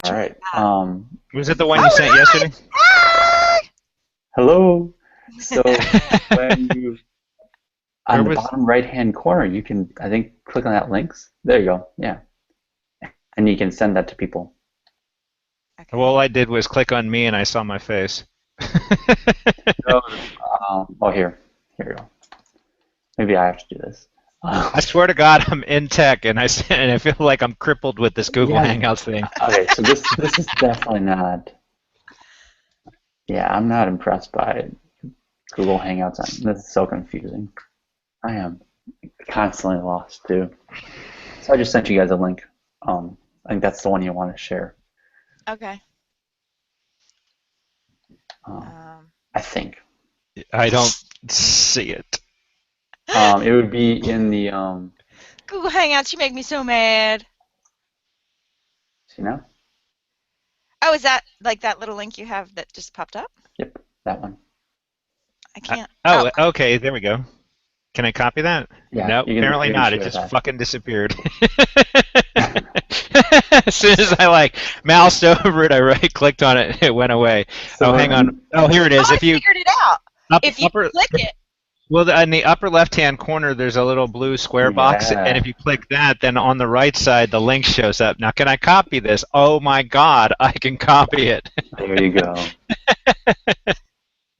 All right. Was it the one you sent yesterday? Hello. So when you Where on the was? bottom right-hand corner, you can, I think, click on that links. There you go. Yeah, and you can send that to people. Okay. Well, all I did was click on me and I saw my face. No, oh, here you go. Maybe I have to do this. I swear to God, I'm in tech, and I feel like I'm crippled with this Google Yeah. Hangouts thing. Okay, so this is definitely not. Yeah, I'm not impressed by Google Hangouts. This is so confusing. I am constantly lost too. So I just sent you guys a link. I think that's the one you want to share. Okay. I think. I don't see it. It would be in the Google Hangouts, you make me so mad. see now? Oh, is that like that little link you have that just popped up? Yep, that one. I can't. Okay, there we go. Can I copy that? Yeah, No, apparently you can not. It share just that. fucking disappeared. As soon as I moused over it, I right-clicked on it, it went away. So hang on. Oh, here it is. I figured it out. If you click it. Well, in the upper left-hand corner, there's a little blue square box, Yeah. and if you click that, then on the right side, the link shows up. Now, can I copy this? Oh my God, I can copy it. There you go.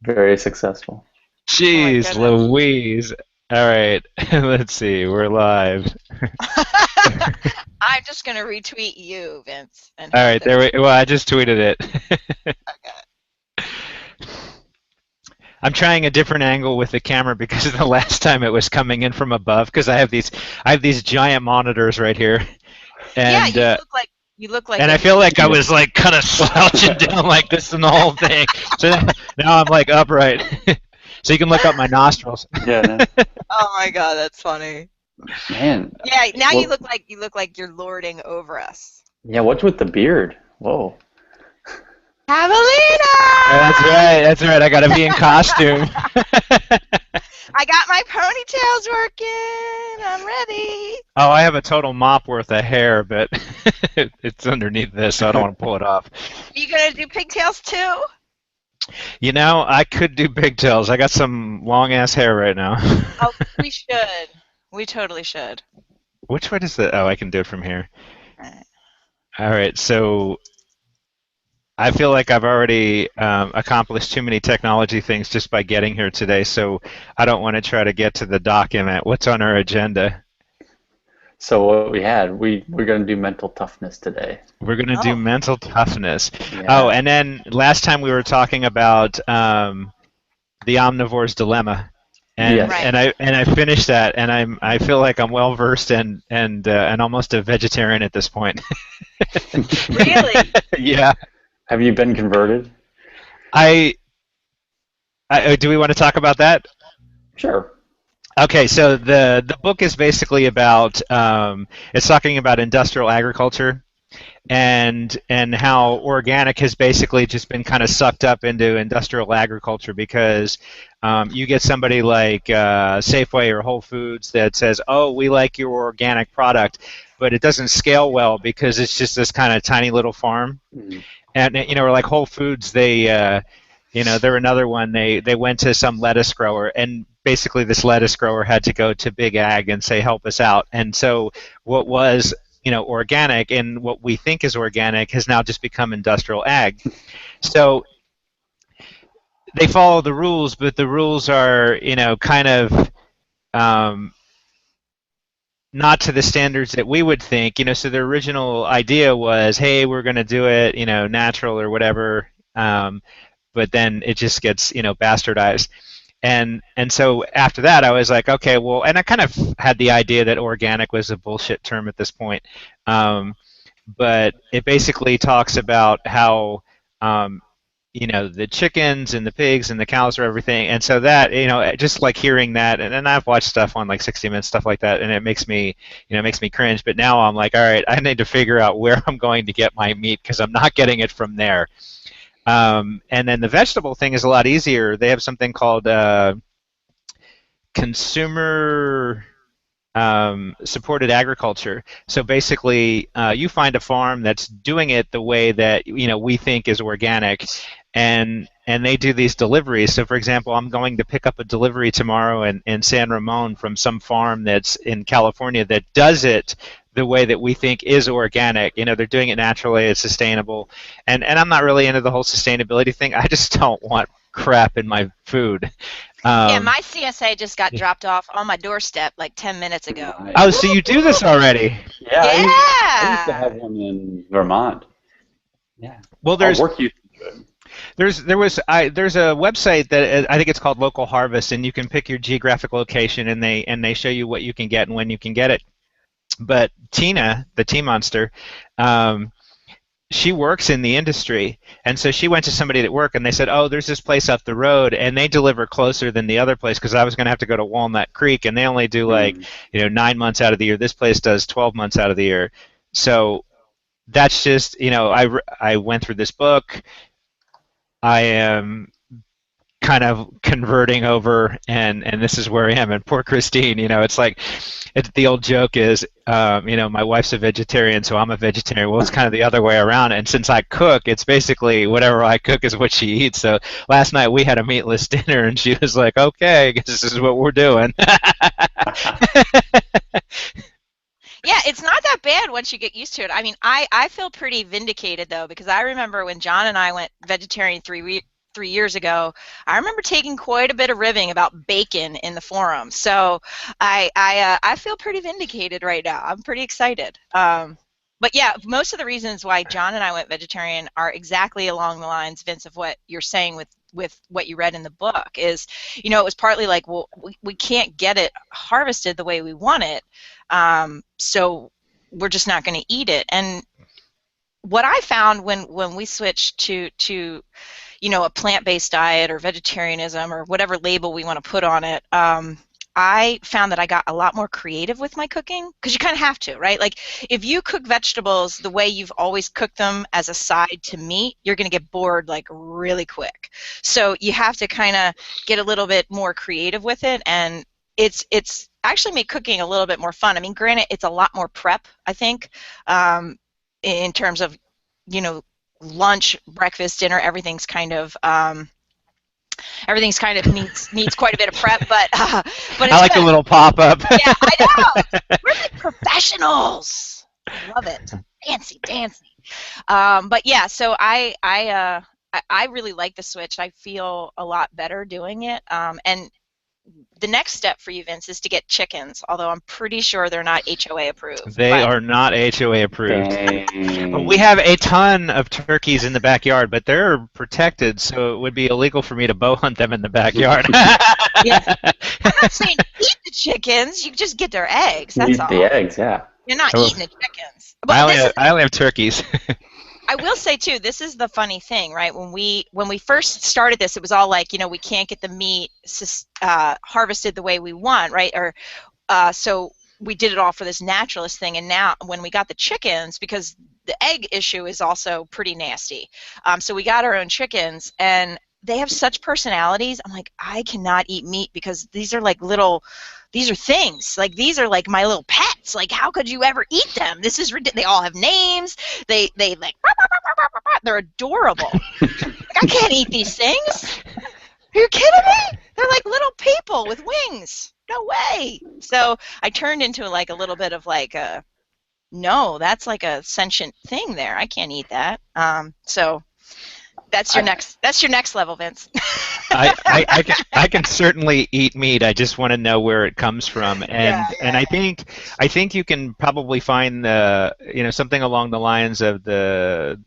Very successful. Jeez Louise. All right, let's see. We're live. I'm just going to retweet you, Vince. All right, well, I just tweeted it. Okay. I'm trying a different angle with the camera because the last time it was coming in from above because I have these giant monitors right here. And, yeah, you look like. And I feel like I was kind of slouching down like this in the whole thing. So now I'm upright. So you can look up my nostrils. Yeah. Oh my God, that's funny. Man. Yeah, now you look like you're lording over us. Yeah, what's with the beard? Whoa. Javelina! That's right. I gotta be in costume. I got my ponytails working. I'm ready. Oh, I have a total mop worth of hair, but it's underneath this, so I don't want to pull it off. You gonna do pigtails too? You know, I could do pigtails. I got some long ass hair right now. Oh, we should. We totally should. Which way does the? Oh, I can do it from here. All right, so I feel like I've already accomplished too many technology things just by getting here today, so I don't want to try to get to the document. What's on our agenda? So what we're going to do mental toughness today. We're going to do mental toughness. Yeah. Oh, and then last time we were talking about the omnivore's dilemma, and Yes. and I finished that, and I feel like I'm well versed and almost a vegetarian at this point. Really? Yeah. Have you been converted? Do we want to talk about that? Sure. Okay, so the book is basically about it's talking about industrial agriculture and how organic has basically just been kind of sucked up into industrial agriculture because you get somebody like Safeway or Whole Foods that says, "Oh, we like your organic product," but it doesn't scale well because it's just this kind of tiny little farm. Mm-hmm. And or like Whole Foods, they're another one. They went to some lettuce grower, and basically this lettuce grower had to go to Big Ag and say, help us out. And so what was organic and what we think is organic has now just become industrial ag. So they follow the rules, but the rules are kind of not to the standards that we would think. So the original idea was, hey, we're going to do it natural or whatever, but then it just gets bastardized. And so after that, I was like, okay, well, and I kind of had the idea that organic was a bullshit term at this point, but it basically talks about how the chickens and the pigs and the cows are everything, and so that just like hearing that, and I've watched stuff on like 60 Minutes, stuff like that, and it makes me cringe. But now I'm like, all right, I need to figure out where I'm going to get my meat because I'm not getting it from there. And then the vegetable thing is a lot easier. They have something called consumer supported agriculture. So basically, you find a farm that's doing it the way that we think is organic, and they do these deliveries. So for example, I'm going to pick up a delivery tomorrow in San Ramon from some farm that's in California that does it the way that we think is organic. They're doing it naturally, it's sustainable, and I'm not really into the whole sustainability thing. I just don't want crap in my food. Yeah, my CSA just got dropped off on my doorstep like 10 minutes ago. Nice. Oh, so you do this already? Yeah, I used to Yeah. have one in Vermont. Yeah. Well, Our work used to do it. there's a website that I think it's called Local Harvest, and you can pick your geographic location, and they show you what you can get and when you can get it. But Tina, the tea monster, she works in the industry, and so she went to somebody at work, and they said, "Oh, there's this place up the road, and they deliver closer than the other place because I was going to have to go to Walnut Creek, and they only do like 9 months out of the year. This place does 12 months out of the year." So that's just I went through this book. I am kind of converting over, and this is where I am. And poor Christine, it's like the old joke is, my wife's a vegetarian, so I'm a vegetarian. Well, it's kind of the other way around. And since I cook, it's basically whatever I cook is what she eats. So last night we had a meatless dinner, and she was like, "Okay, I guess this is what we're doing." Yeah, it's not that bad once you get used to it. I mean, I feel pretty vindicated, though, because I remember when John and I went vegetarian 3 years ago, I remember taking quite a bit of ribbing about bacon in the forum. So I feel pretty vindicated right now. I'm pretty excited. But yeah, most of the reasons why John and I went vegetarian are exactly along the lines, Vince, of what you're saying with what you read in the book. Is, it was partly like, well, we can't get it harvested the way we want it, so we're just not going to eat it. And what I found when we switched to a plant-based diet or vegetarianism or whatever label we want to put on it, I found that I got a lot more creative with my cooking, because you kind of have to, right? Like, if you cook vegetables the way you've always cooked them as a side to meat, you're going to get bored like really quick. So you have to kind of get a little bit more creative with it, and it's actually made cooking a little bit more fun. I mean, granted, it's a lot more prep, I think, in terms of, lunch, breakfast, dinner, everything's kind of needs quite a bit of prep, but it's I like good. a little pop-up. Yeah, I know. We're like professionals. I love it. Fancy dancy. But yeah, so I really like the switch. I feel a lot better doing it. And the next step for you, Vince, is to get chickens, although I'm pretty sure they're not HOA approved. They are not HOA approved. Dang. We have a ton of turkeys in the backyard, but they're protected, so it would be illegal for me to bow hunt them in the backyard. Yeah. I'm not saying eat the chickens. You just get their eggs. That's Eat all. the eggs, yeah. You're not Oh. eating the chickens. But I only have turkeys. I will say too, this is the funny thing, right? When we first started this, it was all like, we can't get the meat harvested the way we want, right? Or so we did it all for this naturalist thing. And now when we got the chickens, because the egg issue is also pretty nasty, so we got our own chickens, and they have such personalities. I'm like, I cannot eat meat because these are like these are things. Like, these are like my little pets. Like, how could you ever eat them? This is ridiculous. They all have names. They like, they're adorable. Like, I can't eat these things. Are you kidding me? They're like little people with wings. No way. So I turned into like a little bit of like no, that's like a sentient thing there. I can't eat that. So that's your next level, Vince. I can certainly eat meat. I just want to know where it comes from, and I think you can probably find something along the lines of the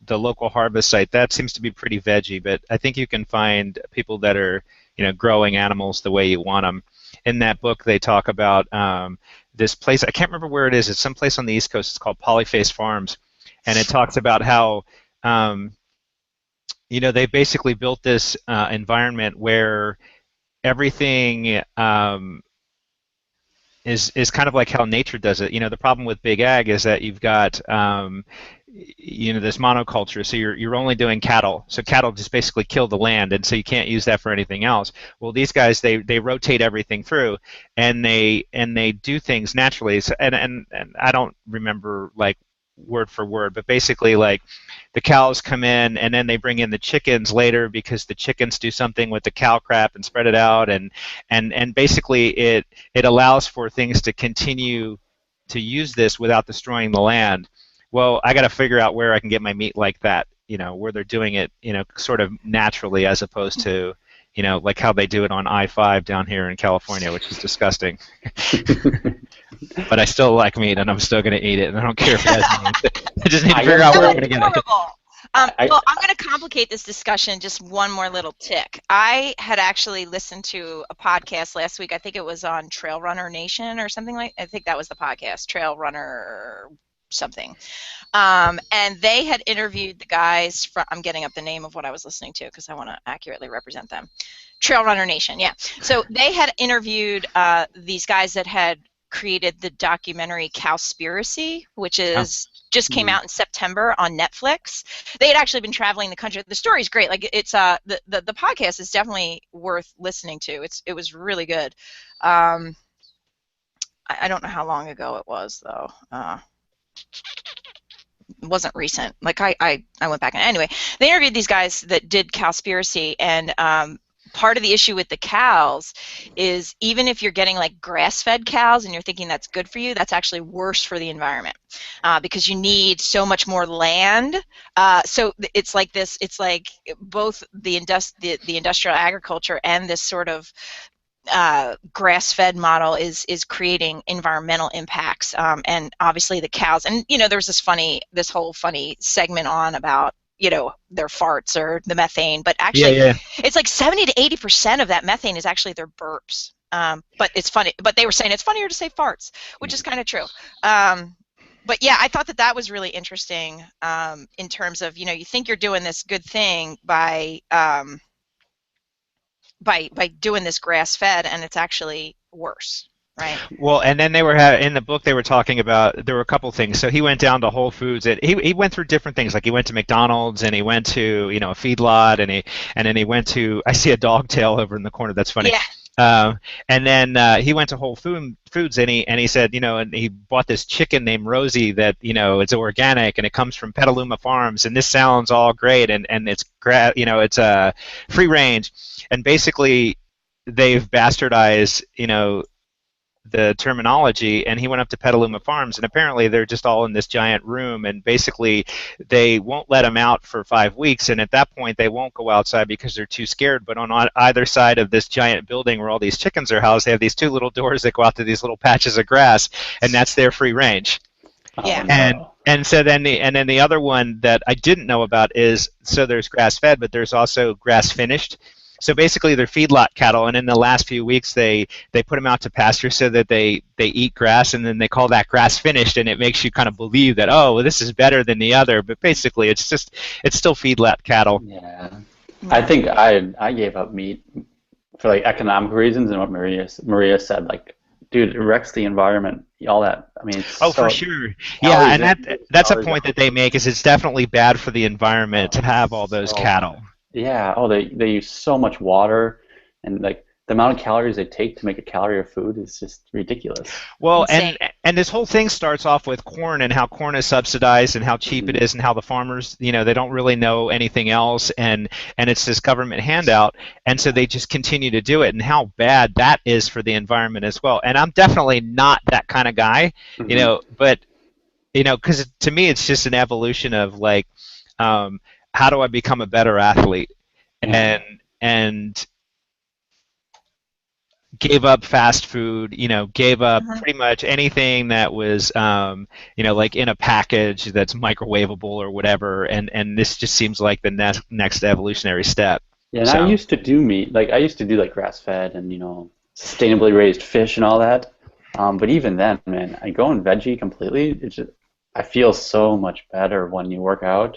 local harvest site. That seems to be pretty veggie, but I think you can find people that are growing animals the way you want them. In that book, they talk about this place. I can't remember where it is. It's someplace on the East Coast. It's called Polyface Farms, and it talks about how they basically built this environment where everything is kind of like how nature does it. The problem with big ag is that you've got this monoculture, so you're only doing cattle. So cattle just basically kill the land, and so you can't use that for anything else. Well, these guys they rotate everything through, and they do things naturally. So, and I don't remember like word for word, but basically like the cows come in and then they bring in the chickens later because the chickens do something with the cow crap and spread it out, and basically it allows for things to continue to use this without destroying the land. Well, I got to figure out where I can get my meat like that, where they're doing it, sort of naturally, as opposed to, like how they do it on I-5 down here in California, which is disgusting. But I still like meat, and I'm still going to eat it, and I don't care if it has meat. I just need to figure out where I'm going to get it. Well, I'm going to complicate this discussion just one more little tick. I had actually listened to a podcast last week. I think it was on Trail Runner Nation or something like. I think that was the podcast, Trail Runner something. And they had interviewed the guys from, I'm getting up the name of what I was listening to because I want to accurately represent them. Trail Runner Nation, yeah. So they had interviewed these guys that had created the documentary Cowspiracy, which is just came out in September on Netflix. They had actually been traveling the country. The story's great. Like it's the podcast is definitely worth listening to. It was really good. I don't know how long ago it was though. It wasn't recent. Like I went back and anyway, they interviewed these guys that did Cowspiracy, and part of the issue with the cows is even if you're getting like grass-fed cows and you're thinking that's good for you, that's actually worse for the environment because you need so much more land. So it's like this. It's like both the industrial agriculture and this sort of grass-fed model is creating environmental impacts, and obviously the cows. And there was this whole funny segment on about their farts or the methane, but actually it's like 70 to 80% of that methane is actually their burps. But it's funny. But they were saying it's funnier to say farts, which is kind of true. But yeah, I thought that was really interesting in terms of you think you're doing this good thing by doing this grass-fed, and it's actually worse. Right. Well, and then they were in the book they were talking about, there were a couple things. So he went down to Whole Foods. He went through different things. Like he went to McDonald's and he went to a feedlot and then he went to, I see a dog tail over in the corner. That's funny. Yeah. And then he went to Whole Foods and he said, and he bought this chicken named Rosie that it's organic and it comes from Petaluma Farms, and this sounds all great and it's it's free range, and basically they've bastardized the terminology, and he went up to Petaluma Farms, and apparently they're just all in this giant room, and basically they won't let them out for 5 weeks, and at that point they won't go outside because they're too scared. But on either side of this giant building where all these chickens are housed, they have these two little doors that go out to these little patches of grass, and that's their free range. Yeah. And so then the other one that I didn't know about is, so there's grass fed, but there's also grass finished. So basically they're feedlot cattle, and in the last few weeks they put them out to pasture so that they eat grass, and then they call that grass finished, and it makes you kind of believe that, oh, well, this is better than the other, but basically it's still feedlot cattle. Yeah. I think I gave up meat for like economic reasons, and what Maria said, like, dude, it wrecks the environment, all that. I mean, it's for sure. Yeah, and that's a point that they make, is it's definitely bad for the environment to have all those cattle. Yeah. Oh, they use so much water, and like the amount of calories they take to make a calorie of food is just ridiculous. Well, and this whole thing starts off with corn, and how corn is subsidized and how cheap it is, and how the farmers, they don't really know anything else, and it's this government handout, and so they just continue to do it, and how bad that is for the environment as well. And I'm definitely not that kind of guy, but because to me it's just an evolution of like, how do I become a better athlete? And gave up fast food, gave up pretty much anything that was, like in a package that's microwavable or whatever. And this just seems like the next evolutionary step. Yeah, and I used to do meat. Like I used to do like grass-fed and sustainably raised fish and all that. But even then, man, I go in veggie completely. I feel so much better when you work out.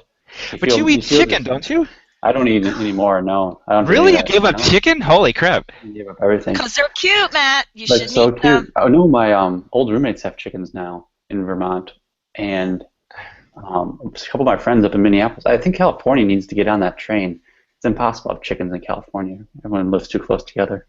But you eat chicken, don't you? I don't eat it anymore, no. I don't really? You gave up chicken? Holy crap. I gave up everything. Because they're cute, Matt. You should eat them. Oh, no, my old roommates have chickens now in Vermont. And Just a couple of my friends up in Minneapolis. I think California needs to get on that train. It's impossible to have chickens in California. Everyone lives too close together.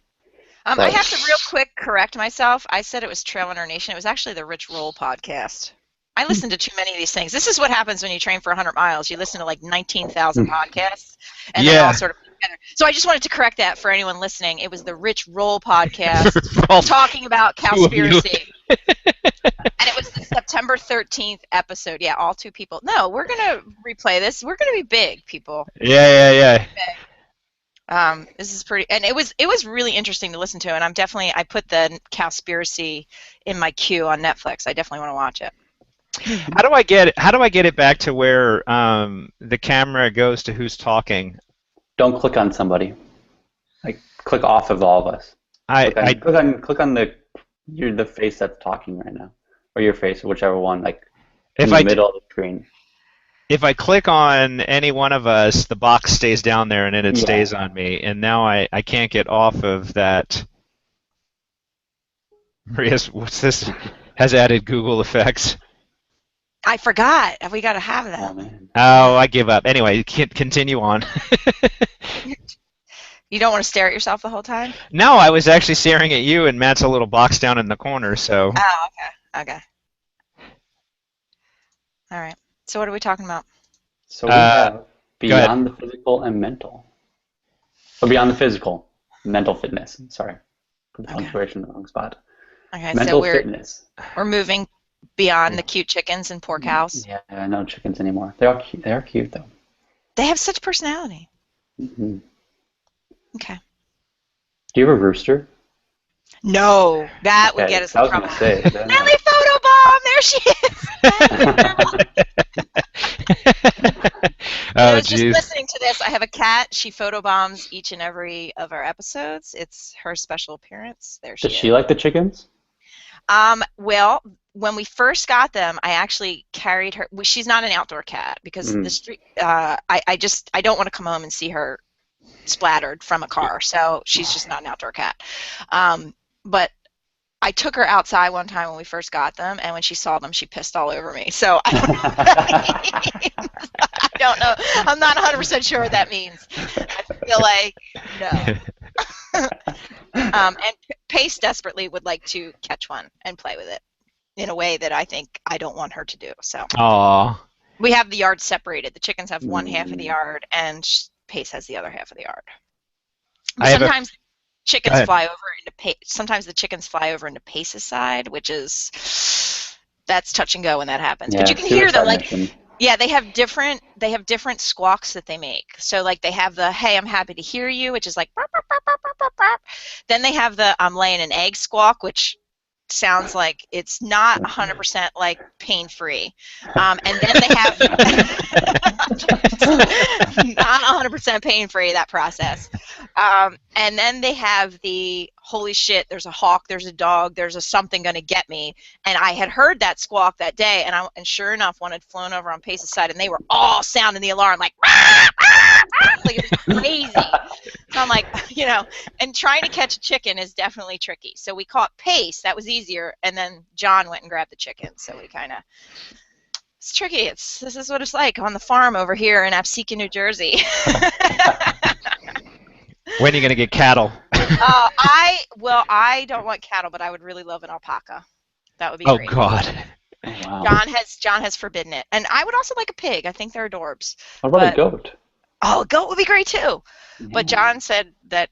I have to real quick correct myself. I said it was Trail Runner Nation. It was actually the Rich Roll podcast. I listen to too many of these things. This is what happens when you train for 100 miles. You listen to like 19,000 podcasts, and they all sort of together. So I just wanted to correct that for anyone listening. It was the Rich Roll podcast talking about cowspiracy. And it was the September 13th episode. Yeah, all two people. No, we're going to replay this. We're going to be big, people. Yeah. This is pretty, and it was really interesting to listen to, and I put the Cowspiracy in my queue on Netflix. I definitely want to watch it. How do I get it back to where the camera goes to who's talking? Don't click on somebody. Like click off of all of us. Click on the face that's talking right now, or your face, or whichever one. Like in the middle of the screen. If I click on any one of us, the box stays down there, and then it stays on me. And now I can't get off of that. Maria's, what's this? Has added Google effects. I forgot. We got to have that. Oh, I give up. Anyway, continue on. You don't want to stare at yourself the whole time? No, I was actually staring at you, and Matt's a little box down in the corner, so. Oh, okay. All right. So what are we talking about? So we have beyond the physical and mental. Or beyond the physical, mental fitness. Sorry. Put the punctuation in the wrong spot. Okay, mental fitness. We're moving beyond the cute chickens and poor cows. Yeah, no chickens anymore. They are cute though. They have such personality. Mm-hmm. Okay. Do you have a rooster? No, that would get us in trouble. I was going to say. Lily photobomb! There she is! I was just listening to this. I have a cat. She photobombs each and every of our episodes. It's her special appearance. There she is. Does she like the chickens? Well, when we first got them, I actually carried her. She's not an outdoor cat because the street. I don't want to come home and see her splattered from a car. So she's just not an outdoor cat. But I took her outside one time when we first got them, and when she saw them, she pissed all over me. So I don't know what that means. I don't know. I'm not 100% sure what that means. I feel like no. And Pace desperately would like to catch one and play with it in a way that I don't want her to do. So we have the yard separated. The chickens have one half of the yard, and Pace has the other half of the yard. Sometimes chickens fly over into sometimes the chickens fly over into Pace's side, that's touch and go when that happens. But you can hear them they have different squawks that they make. So like they have the "Hey, I'm happy to hear you," which is like burp, burp, burp, burp, burp, burp. Then they have the "I'm laying an egg" squawk, which sounds like it's not 100% like pain-free. And then they have not 100% pain-free, that process. And then they have the "holy shit, there's a hawk, there's a dog, there's a something gonna get me." And I had heard that squawk that day, and sure enough, one had flown over on Pace's side, and they were all sounding the alarm like, rah, rah, rah, like it was crazy. So I'm like, and trying to catch a chicken is definitely tricky. So we caught Pace, that was easier, and then John went and grabbed the chicken. So we it's tricky. This is what it's like on the farm over here in Absecon, New Jersey. When are you going to get cattle? I don't want cattle, but I would really love an alpaca. That would be great. Oh God. Wow. John has forbidden it, and I would also like a pig. I think they're adorbs. What about a goat? Oh, a goat would be great too. Yeah. But John said that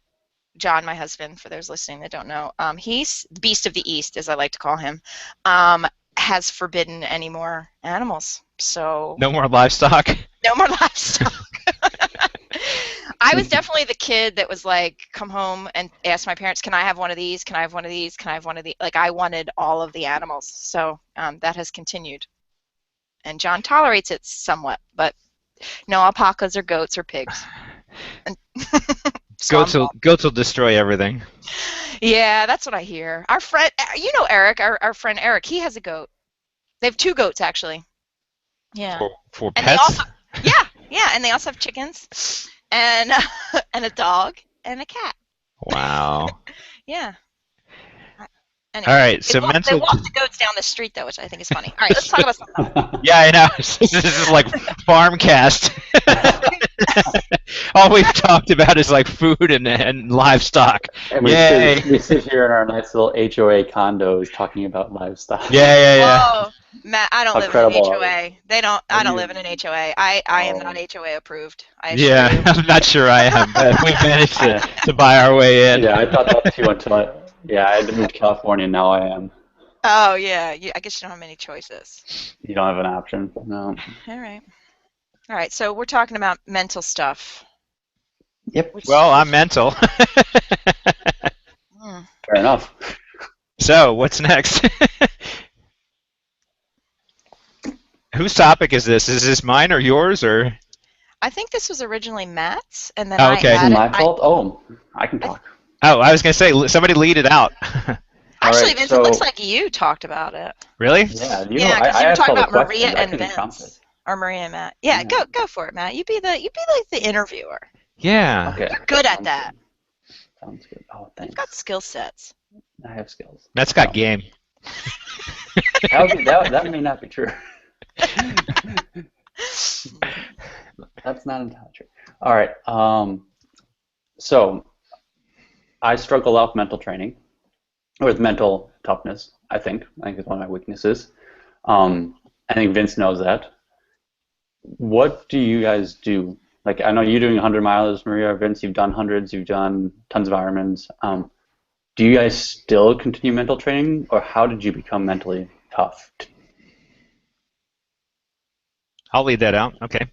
John, my husband, for those listening that don't know, he's the beast of the East, as I like to call him, has forbidden any more animals. So no more livestock. No more livestock. I was definitely the kid that was like, come home and ask my parents, can I have one of these? Can I have one of these? Can I have one of these? Like, I wanted all of the animals. So that has continued. And John tolerates it somewhat, but no alpacas or goats or pigs. So goats will destroy everything. Yeah, that's what I hear. Our friend, Eric, our friend Eric, he has a goat. They have 2 goats, actually. Yeah. For and pets? And they also have chickens and a dog and a cat. Wow. Yeah. Anyway, All right, they so mental. walk the goats down the street though, which I think is funny. All right, let's talk about something else. Yeah, I know. This is like Farmcast. All we've talked about is like food and livestock. And Yay! we sit here in our nice little HOA condos talking about livestock. Yeah. Whoa, Matt, I don't How live in an credible are we? HOA. They don't. I don't live in an HOA. I am not Oh. HOA approved. I assure Yeah, you. I'm not sure I am, but we managed to buy our way in. Yeah, I thought that too until I had to move to California. Now I am. Oh yeah, I guess you don't have many choices. You don't have an option. No. All right. So we're talking about mental stuff. Yep. Well, I'm mental. Fair enough. So, what's next? Whose topic is this? Is this mine or yours or? I think this was originally Matt's, and then Oh, okay. I Is it added. my fault? Oh, I can talk. Oh, I was gonna say somebody lead it out. Actually, right, Vince, so- it looks like you talked about it. Really? Yeah, Yeah, because I you were asked talking all the about Maria questions. I and couldn't count Vince, it. or Maria and Matt. Yeah, Yeah. go for it, Matt. You be like the interviewer. Yeah. Okay. You're good at Sounds that. good. Sounds good. Oh, You've thanks. got skill sets. I have skills. That's got Oh. game. That may not be true. That's not entirely true. All right. So I struggle a lot with mental training, or with mental toughness. I think it's one of my weaknesses. I think Vince knows that. What do you guys do? Like, I know you're doing 100 miles, Maria. Vince, you've done hundreds. You've done tons of Ironmans. Do you guys still continue mental training, or how did you become mentally tough? I'll lead that out. Okay.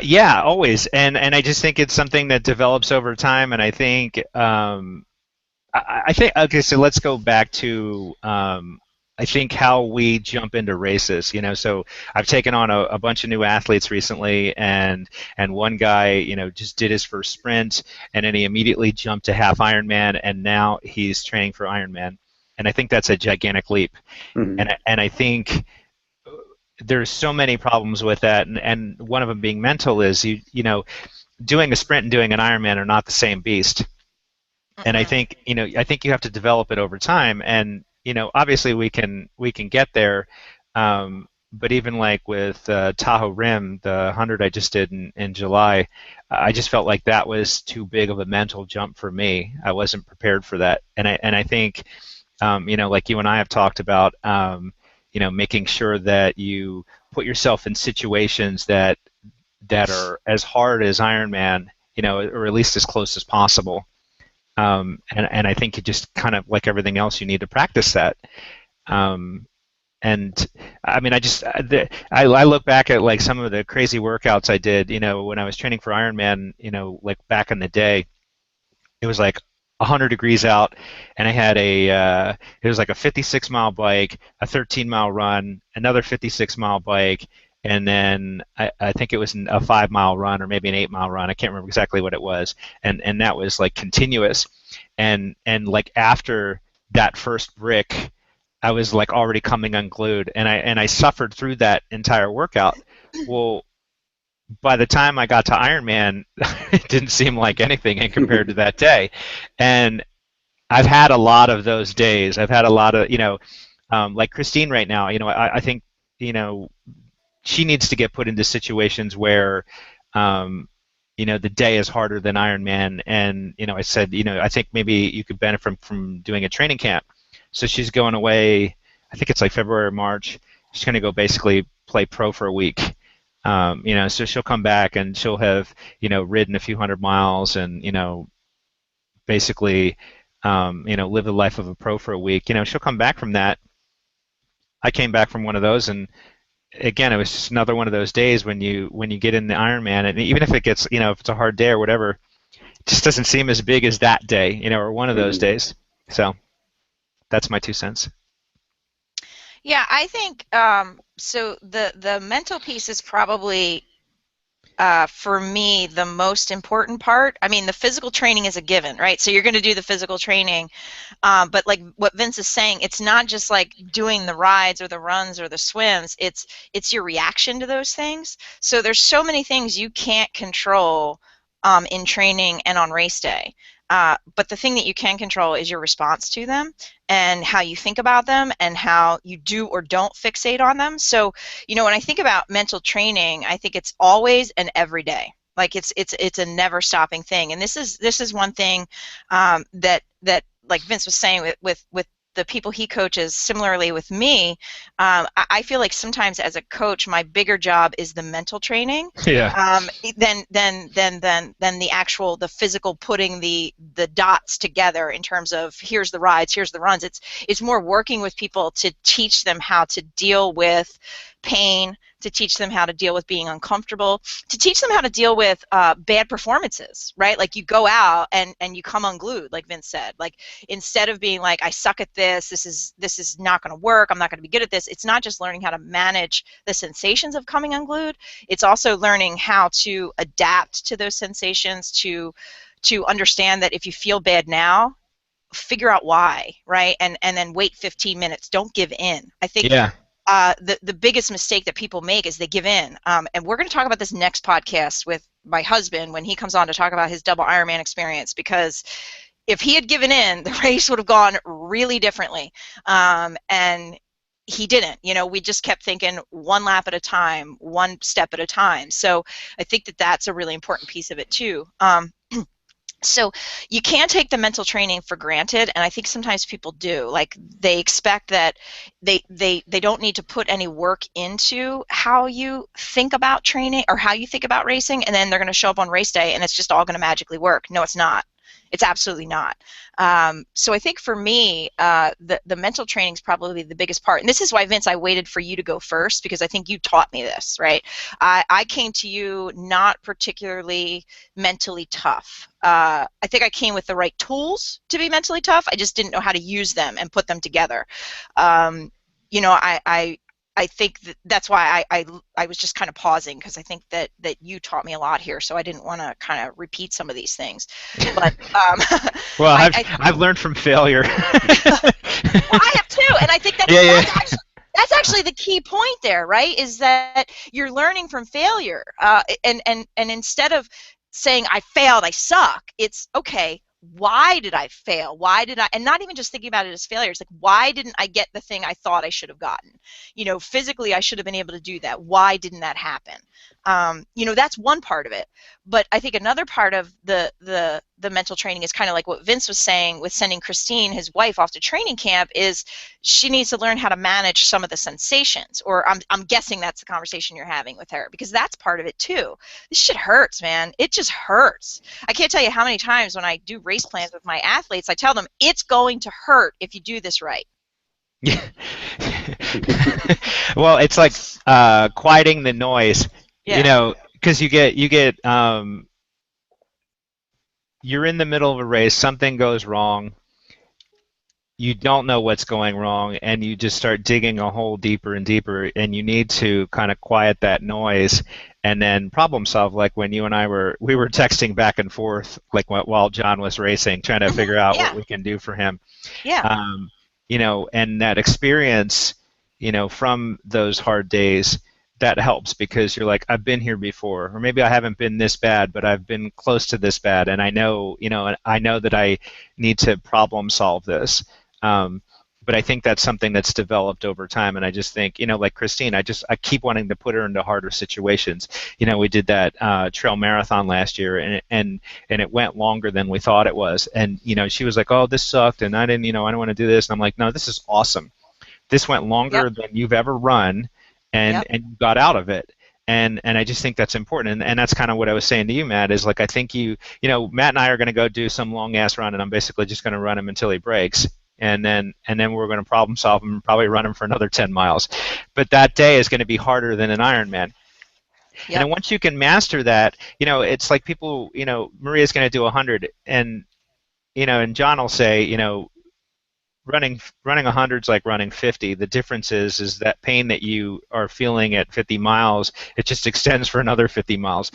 Yeah, always, and I just think it's something that develops over time, and I think I think okay. So let's go back to I think how we jump into races. So I've taken on a bunch of new athletes recently, and one guy just did his first sprint, and then he immediately jumped to half Ironman, and now he's training for Ironman, and I think that's a gigantic leap, Mhm. and I think there's so many problems with that, and one of them being mental is doing a sprint and doing an Ironman are not the same beast. And I think you have to develop it over time, and obviously we can get there, but even like with Tahoe Rim, the 100 I just did in July, I just felt like that was too big of a mental jump for me. I wasn't prepared for that, and I think like you and I have talked about, making sure that you put yourself in situations that are as hard as Ironman, or at least as close as possible. And I think you just kind of like everything else, you need to practice that. And I mean, I look back at like some of the crazy workouts I did, when I was training for Ironman, like back in the day, it was like 100 degrees out, and I had it was like a 56-mile bike, a 13-mile run, another 56-mile bike, and then I think it was a 5-mile run or maybe an 8-mile run. I can't remember exactly what it was, and that was like continuous, and like after that first brick, I was like already coming unglued, and I suffered through that entire workout. Well, by the time I got to Ironman, it didn't seem like anything in compared to that day, and I've had a lot of those days. I've had a lot of like Christine right now. I think she needs to get put into situations where the day is harder than Ironman, and I said I think maybe you could benefit from doing a training camp. So she's going away. I think it's like February or March. She's going to go basically play pro for a week. So she'll come back and she'll have ridden a few hundred miles and basically live the life of a pro for a week. She'll come back from that. I came back from one of those, and again, it was just another one of those days when you get in the Ironman, and even if it gets if it's a hard day or whatever, it just doesn't seem as big as that day, or one of those days. So that's my 2 cents. Yeah, I think so. The mental piece is probably for me the most important part. I mean, the physical training is a given, right? So you're going to do the physical training, but like what Vince is saying, it's not just like doing the rides or the runs or the swims. It's your reaction to those things. So there's so many things you can't control in training and on race day. But the thing that you can control is your response to them and how you think about them and how you do or don't fixate on them. So, when I think about mental training, I think it's always and every day. Like it's a never stopping thing. And this is one thing that like Vince was saying with the people he coaches, similarly with me, I feel like sometimes as a coach, my bigger job is the mental training, Yeah. than the physical putting the dots together in terms of here's the rides, here's the runs. It's more working with people to teach them how to deal with pain, to teach them how to deal with being uncomfortable, to teach them how to deal with bad performances, right? Like you go out and you come unglued, like Vince said. Like instead of being like, I suck at this is not going to work, I'm not going to be good at this. It's not just learning how to manage the sensations of coming unglued. It's also learning how to adapt to those sensations, to understand that if you feel bad now, figure out why, right? And then wait 15 minutes. Don't give in. I think Yeah. the biggest mistake that people make is they give in. And we're going to talk about this next podcast with my husband when he comes on to talk about his double Ironman experience, because if he had given in, the race would have gone really differently. And he didn't. We just kept thinking one lap at a time, one step at a time. So I think that that's a really important piece of it too. So you can't take the mental training for granted, and I think sometimes people do. Like they expect that they don't need to put any work into how you think about training or how you think about racing, and then they're going to show up on race day and it's just all going to magically work. No, it's not. It's absolutely not. So I think for me, the mental training is probably the biggest part. And this is why, Vince, I waited for you to go first, because I think you taught me this, right? I came to you not particularly mentally tough. I think I came with the right tools to be mentally tough. I just didn't know how to use them and put them together. I think that's why I was just kind of pausing, because I think that you taught me a lot here, so I didn't want to kind of repeat some of these things. But Well, I've learned from failure. Well, I have too, and I think that's actually the key point there, right? Is that you're learning from failure, and instead of saying I failed, I suck, it's okay. Why did I fail? Why did I, and not even just thinking about it as failure, it's like, why didn't I get the thing I thought I should have gotten? Physically I should have been able to do that. Why didn't that happen? That's one part of it. But I think another part of the mental training is kind of like what Vince was saying with sending Christine, his wife, off to training camp, is she needs to learn how to manage some of the sensations, or I'm guessing that's the conversation you're having with her, because that's part of it too. This shit hurts, man. It just hurts. I can't tell you how many times when I do race plans with my athletes, I tell them it's going to hurt if you do this right. Yeah. Well, it's like quieting the noise, because you get you're in the middle of a race, something goes wrong, you don't know what's going wrong, and you just start digging a hole deeper and deeper, and you need to kind of quiet that noise and then problem solve, like when you and we were texting back and forth, like while John was racing, trying to figure out what we can do for him. Yeah. And that experience, from those hard days, that helps, because you're like, I've been here before, or maybe I haven't been this bad, but I've been close to this bad, and I know that I need to problem solve this. But I think that's something that's developed over time, and I just think, like Christine, I keep wanting to put her into harder situations. We did that trail marathon last year, and it went longer than we thought it was, and she was like, oh, this sucked, and I didn't want to do this, and I'm like, no, this is awesome. This went longer than you've ever run, and you got out of it. And I just think that's important, and that's kind of what I was saying to you, Matt, is like, I think Matt and I are going to go do some long ass run, and I'm basically just going to run him until he breaks, and then we're going to problem solve him and probably run him for another 10 miles. But that day is going to be harder than an Ironman. Yep. And then once you can master that, it's like people, Maria's going to do 100, and John will say, running 100 is like running 50. The difference is that pain that you are feeling at 50 miles, it just extends for another 50 miles.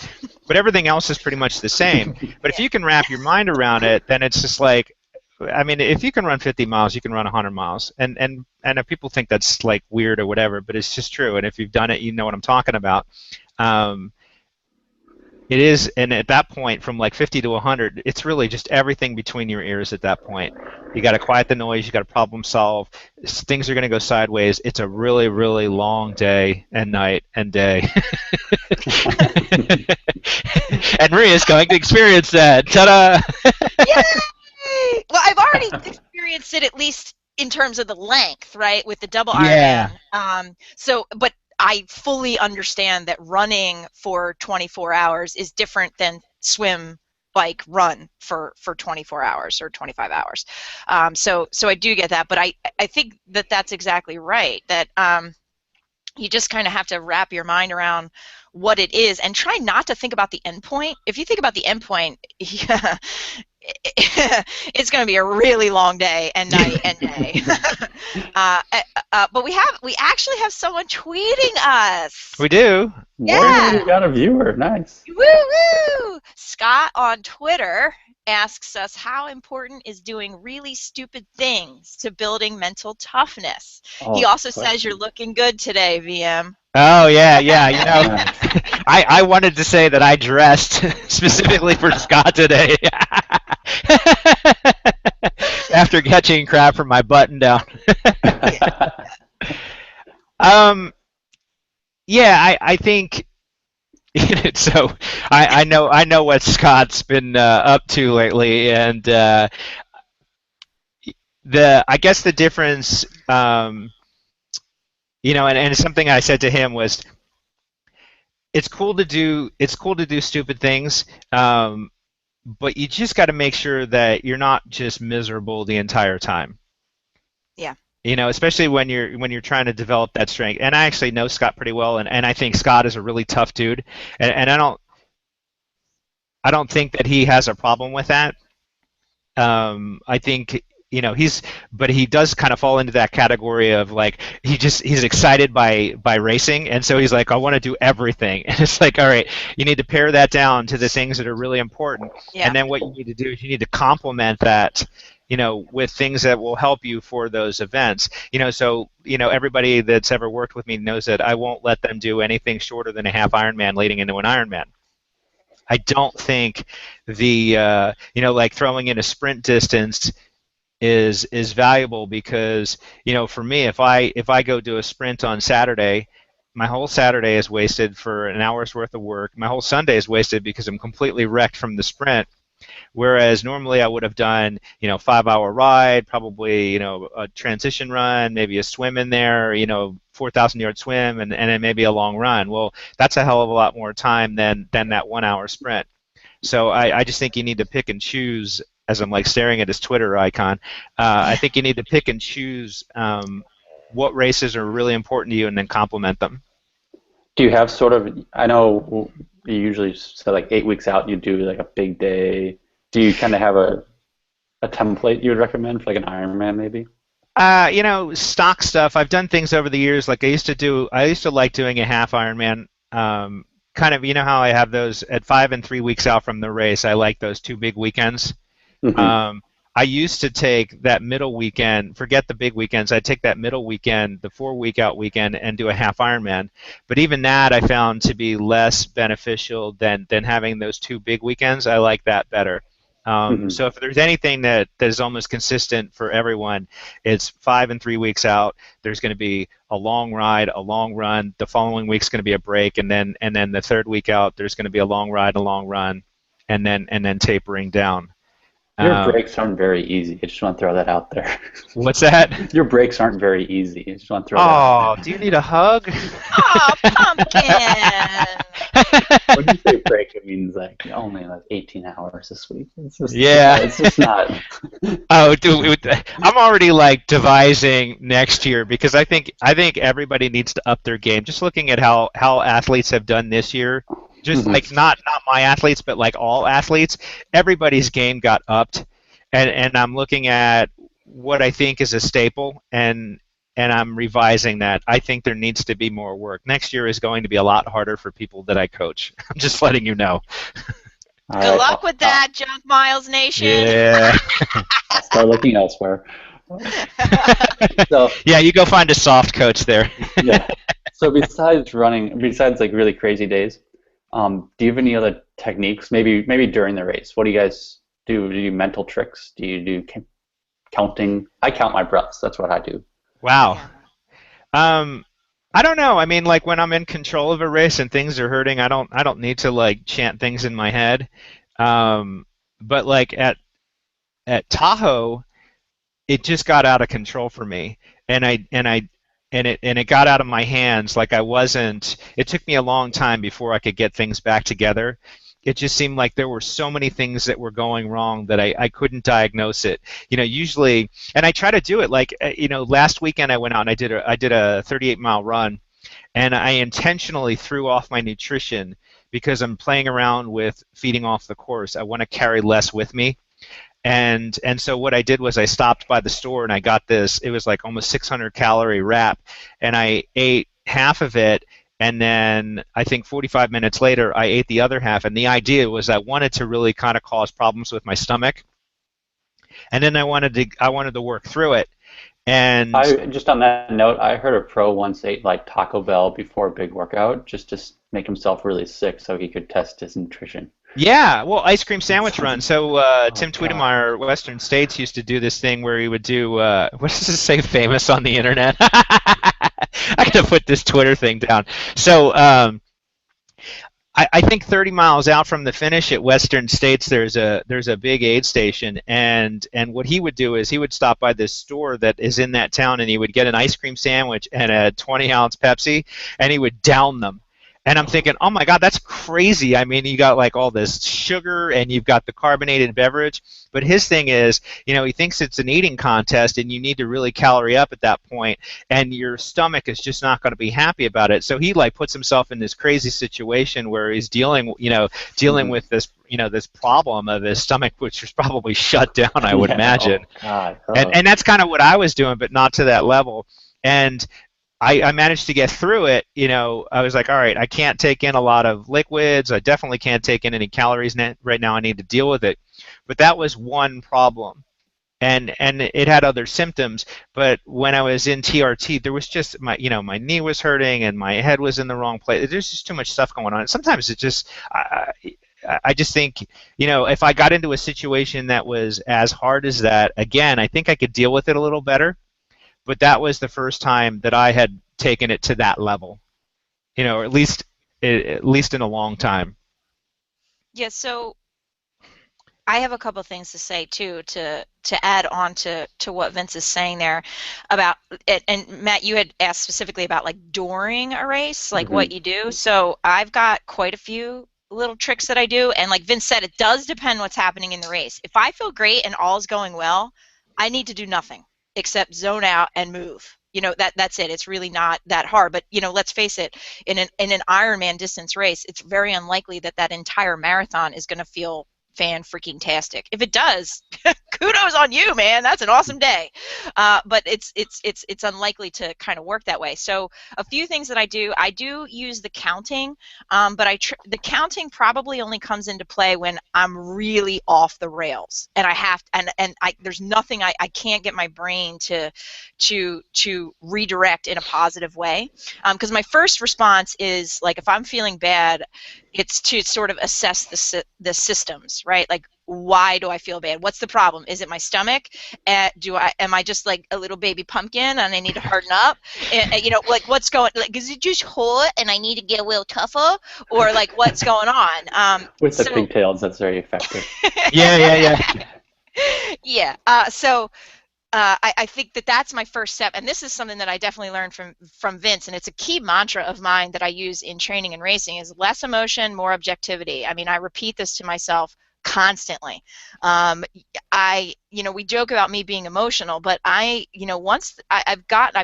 But everything else is pretty much the same. But if you can wrap your mind around it, then it's just like, if you can run 50 miles, you can run 100 miles. And if people think that's like weird or whatever, but it's just true. And if you've done it, you know what I'm talking about. It is, and at that point, from like 50 to 100, it's really just everything between your ears at that point. You got to quiet the noise. You got to problem solve. Things are going to go sideways. It's a really, really long day and night and day. And Maria's going to experience that. Ta-da! Yay! Well, I've already experienced it, at least in terms of the length, right, with the double Yeah. Ironman. But I fully understand that running for 24 hours is different than swim, bike, run for 24 hours or 25 hours. So I do get that, but I think that that's exactly right, that you just kind of have to wrap your mind around what it is and try not to think about the end point. If you think about the end point, yeah, it's going to be a really long day and night and day. But we actually have someone tweeting us. We do. Yeah. We got a viewer. Nice. Woo woo! Scott on Twitter asks us, how important is doing really stupid things to building mental toughness? He also says you're looking good today, VM. Oh yeah. You know, I wanted to say that I dressed specifically for Scott today. After catching crap from my button down. Yeah, I think. So I know what Scott's been up to lately, and I guess the difference, you know, and something I said to him was, it's cool to do stupid things, but you just got to make sure that you're not just miserable the entire time. Yeah. You know, especially when you're trying to develop that strength. And I actually know Scott pretty well, and I think Scott is a really tough dude, and I don't think that he has a problem with that. I think, you know, but he does kind of fall into that category of like he's excited by racing, and so he's like, I want to do everything, and it's like, all right, you need to pare that down to the things that are really important, and then what you need to do is you need to complement that, you know, with things that will help you for those events. You know, so, you know, everybody that's ever worked with me knows that I won't let them do anything shorter than a half Ironman leading into an Ironman. I don't think the you know, like throwing in a sprint distance is valuable, because, you know, for me, if I go do a sprint on Saturday, my whole Saturday is wasted for an hour's worth of work. My whole Sunday is wasted because I'm completely wrecked from the sprint. Whereas normally I would have done, you know, 5-hour ride, probably, you know, a transition run, maybe a swim in there, you know, 4,000-yard swim, and then maybe a long run. Well, that's a hell of a lot more time than that 1 hour sprint. So I just think you need to pick and choose, as I'm like staring at his Twitter icon. I think you need to pick and choose what races are really important to you and then complement them. Do you have sort of, I know you usually say like 8 weeks out you do like a big day. Do you kind of have a template you would recommend for like an Ironman maybe? You know, stock stuff. I've done things over the years. Like I used to like doing a half Ironman. Kind of, you know how I have those at 5 and 3 weeks out from the race. I like those 2 big weekends. Mm-hmm. I used to take that middle weekend, forget the big weekends, I'd take that middle weekend, the 4-week out weekend, and do a half Ironman. But even that I found to be less beneficial than having those 2 big weekends. I like that better. So if there's anything that is almost consistent for everyone, it's 5 and 3 weeks out. There's going to be a long ride, a long run. The following week's going to be a break, and then the 3rd week out, there's going to be a long ride, a long run, and then tapering down. Your breaks aren't very easy. I just want to throw that out there. What's that? Your breaks aren't very easy. I just want to throw that out there. Do you need a hug? Oh, pumpkin! When you say break, it means like only like 18 hours this week. It's just, yeah. It's just not. Oh, dude, I'm already like devising next year, because I think everybody needs to up their game. Just looking at how athletes have done this year. Just like not my athletes, but like all athletes, everybody's game got upped, and I'm looking at what I think is a staple, and I'm revising that. I think there needs to be more work. Next year is going to be a lot harder for people that I coach. I'm just letting you know. Good luck with that, Junk Miles Nation. Yeah. I'll start looking elsewhere. So, yeah, you go find a soft coach there. Yeah. So besides like really crazy days, Do you have any other techniques? Maybe during the race. What do you guys do? Do you do mental tricks? Do you do counting? I count my breaths. That's what I do. Wow. Yeah. Um, I don't know. I mean, like when I'm in control of a race and things are hurting, I don't need to like chant things in my head. But like at Tahoe, it just got out of control for me, and it got out of my hands. Like I wasn't. It took me a long time before I could get things back together. It just seemed like there were so many things that were going wrong that I couldn't diagnose it. Usually, and I try to do it. Like last weekend I went out and I did a 38-mile run, and I intentionally threw off my nutrition because I'm playing around with feeding off the course. I want to carry less with me. And so what I did was I stopped by the store and I got this. It was like almost 600 calorie wrap, and I ate half of it. And then I think 45 minutes later, I ate the other half. And the idea was I wanted to really kind of cause problems with my stomach, and then I wanted to work through it. And I just on that note, I heard a pro once ate like Taco Bell before a big workout just to make himself really sick so he could test his nutrition. yeah, well, ice cream sandwich run. So Oh Tim God. Tweedemeyer, Western States, used to do this thing where he would do what does it say? Famous on the internet. I gotta put this Twitter thing down. So I think 30 miles out from the finish at Western States, there's a big aid station, and what he would do is he would stop by this store that is in that town, and he would get an ice cream sandwich and a 20-ounce Pepsi, and he would down them. And I'm thinking, oh my God, that's crazy. I mean, you got like all this sugar and you've got the carbonated beverage. But his thing is, he thinks it's an eating contest and you need to really calorie up at that point, and your stomach is just not going to be happy about it. So he like puts himself in this crazy situation where he's dealing Mhm. with this problem of his stomach, which was probably shut down, I would Yeah. imagine. Oh God. And that's kind of what I was doing, but not to that level. And I managed to get through it. I was like, all right, I can't take in a lot of liquids. I definitely can't take in any calories right now. I need to deal with it. But that was one problem. And it had other symptoms. But when I was in TRT, there was just my knee was hurting and my head was in the wrong place. There's just too much stuff going on. Sometimes it just, I just think, if I got into a situation that was as hard as that, again, I think I could deal with it a little better. But that was the first time that I had taken it to that level, or at least in a long time. Yeah, so I have a couple things to say too to add on to what Vince is saying there about it. And Matt, you had asked specifically about like during a race, like Hmm. what you do. So I've got quite a few little tricks that I do, and like Vince said, it does depend what's happening in the race. If I feel great and all is going well, I need to do nothing except zone out and move. That's it. It's really not that hard. But let's face it, in an Ironman distance race, it's very unlikely that that entire marathon is going to feel fan freaking tastic. If it does, kudos on you, man. That's an awesome day. But it's unlikely to kind of work that way. So a few things that I do use the counting, but the counting probably only comes into play when I'm really off the rails, and I have and I there's nothing I can't get my brain to redirect in a positive way, because my first response is like if I'm feeling bad, it's to sort of assess the systems, right? Like, why do I feel bad? What's the problem? Is it my stomach? Am I just like a little baby pumpkin and I need to harden up? Like what's going? Like, is it just hot and I need to get a little tougher, or like what's going on? With the pigtails, that's very effective. Yeah. Yeah. I think that's my first step, and this is something that I definitely learned from Vince, and it's a key mantra of mine that I use in training and racing: is less emotion, more objectivity. I mean, I repeat this to myself constantly. We joke about me being emotional, but I've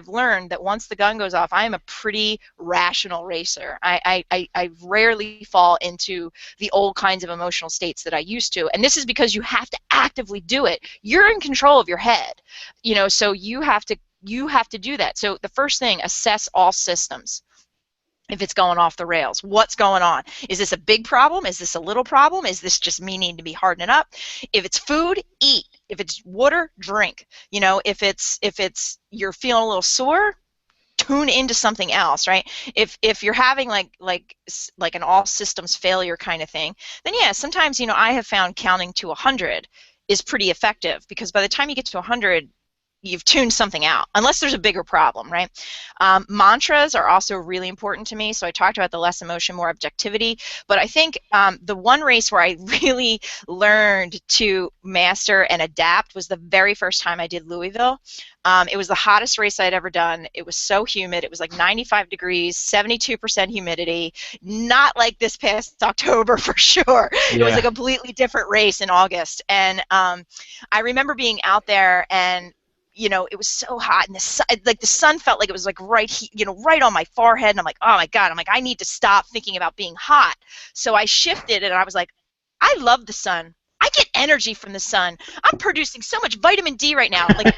learned that once the gun goes off, I am a pretty rational racer. I rarely fall into the old kinds of emotional states that I used to, and this is because you have to actively do it. You're in control of your head, so you have to do that. So the first thing, assess all systems. If it's going off the rails, what's going on? Is this a big problem? Is this a little problem? Is this just me needing to be hardening up? If it's food, eat. If it's water, drink. If it's you're feeling a little sore, tune into something else, right? If you're having like an all systems failure kind of thing, then yeah, sometimes, you know, I have found counting to 100 is pretty effective, because by the time you get to 100, you've tuned something out, unless there's a bigger problem, right? Mantras are also really important to me. So I talked about the less emotion, more objectivity. But I think the one race where I really learned to master and adapt was the very first time I did Louisville. It was the hottest race I'd ever done. It was so humid. It was like 95 degrees, 72% humidity. Not like this past October for sure. Yeah. It was a completely different race in August. And I remember being out there, and you know, it was so hot, and the sun felt like it was like right on my forehead, and I'm like, oh my God, I need to stop thinking about being hot. So I shifted, and I was like, I love the sun. I get energy from the sun. I'm producing so much vitamin D right now. Like,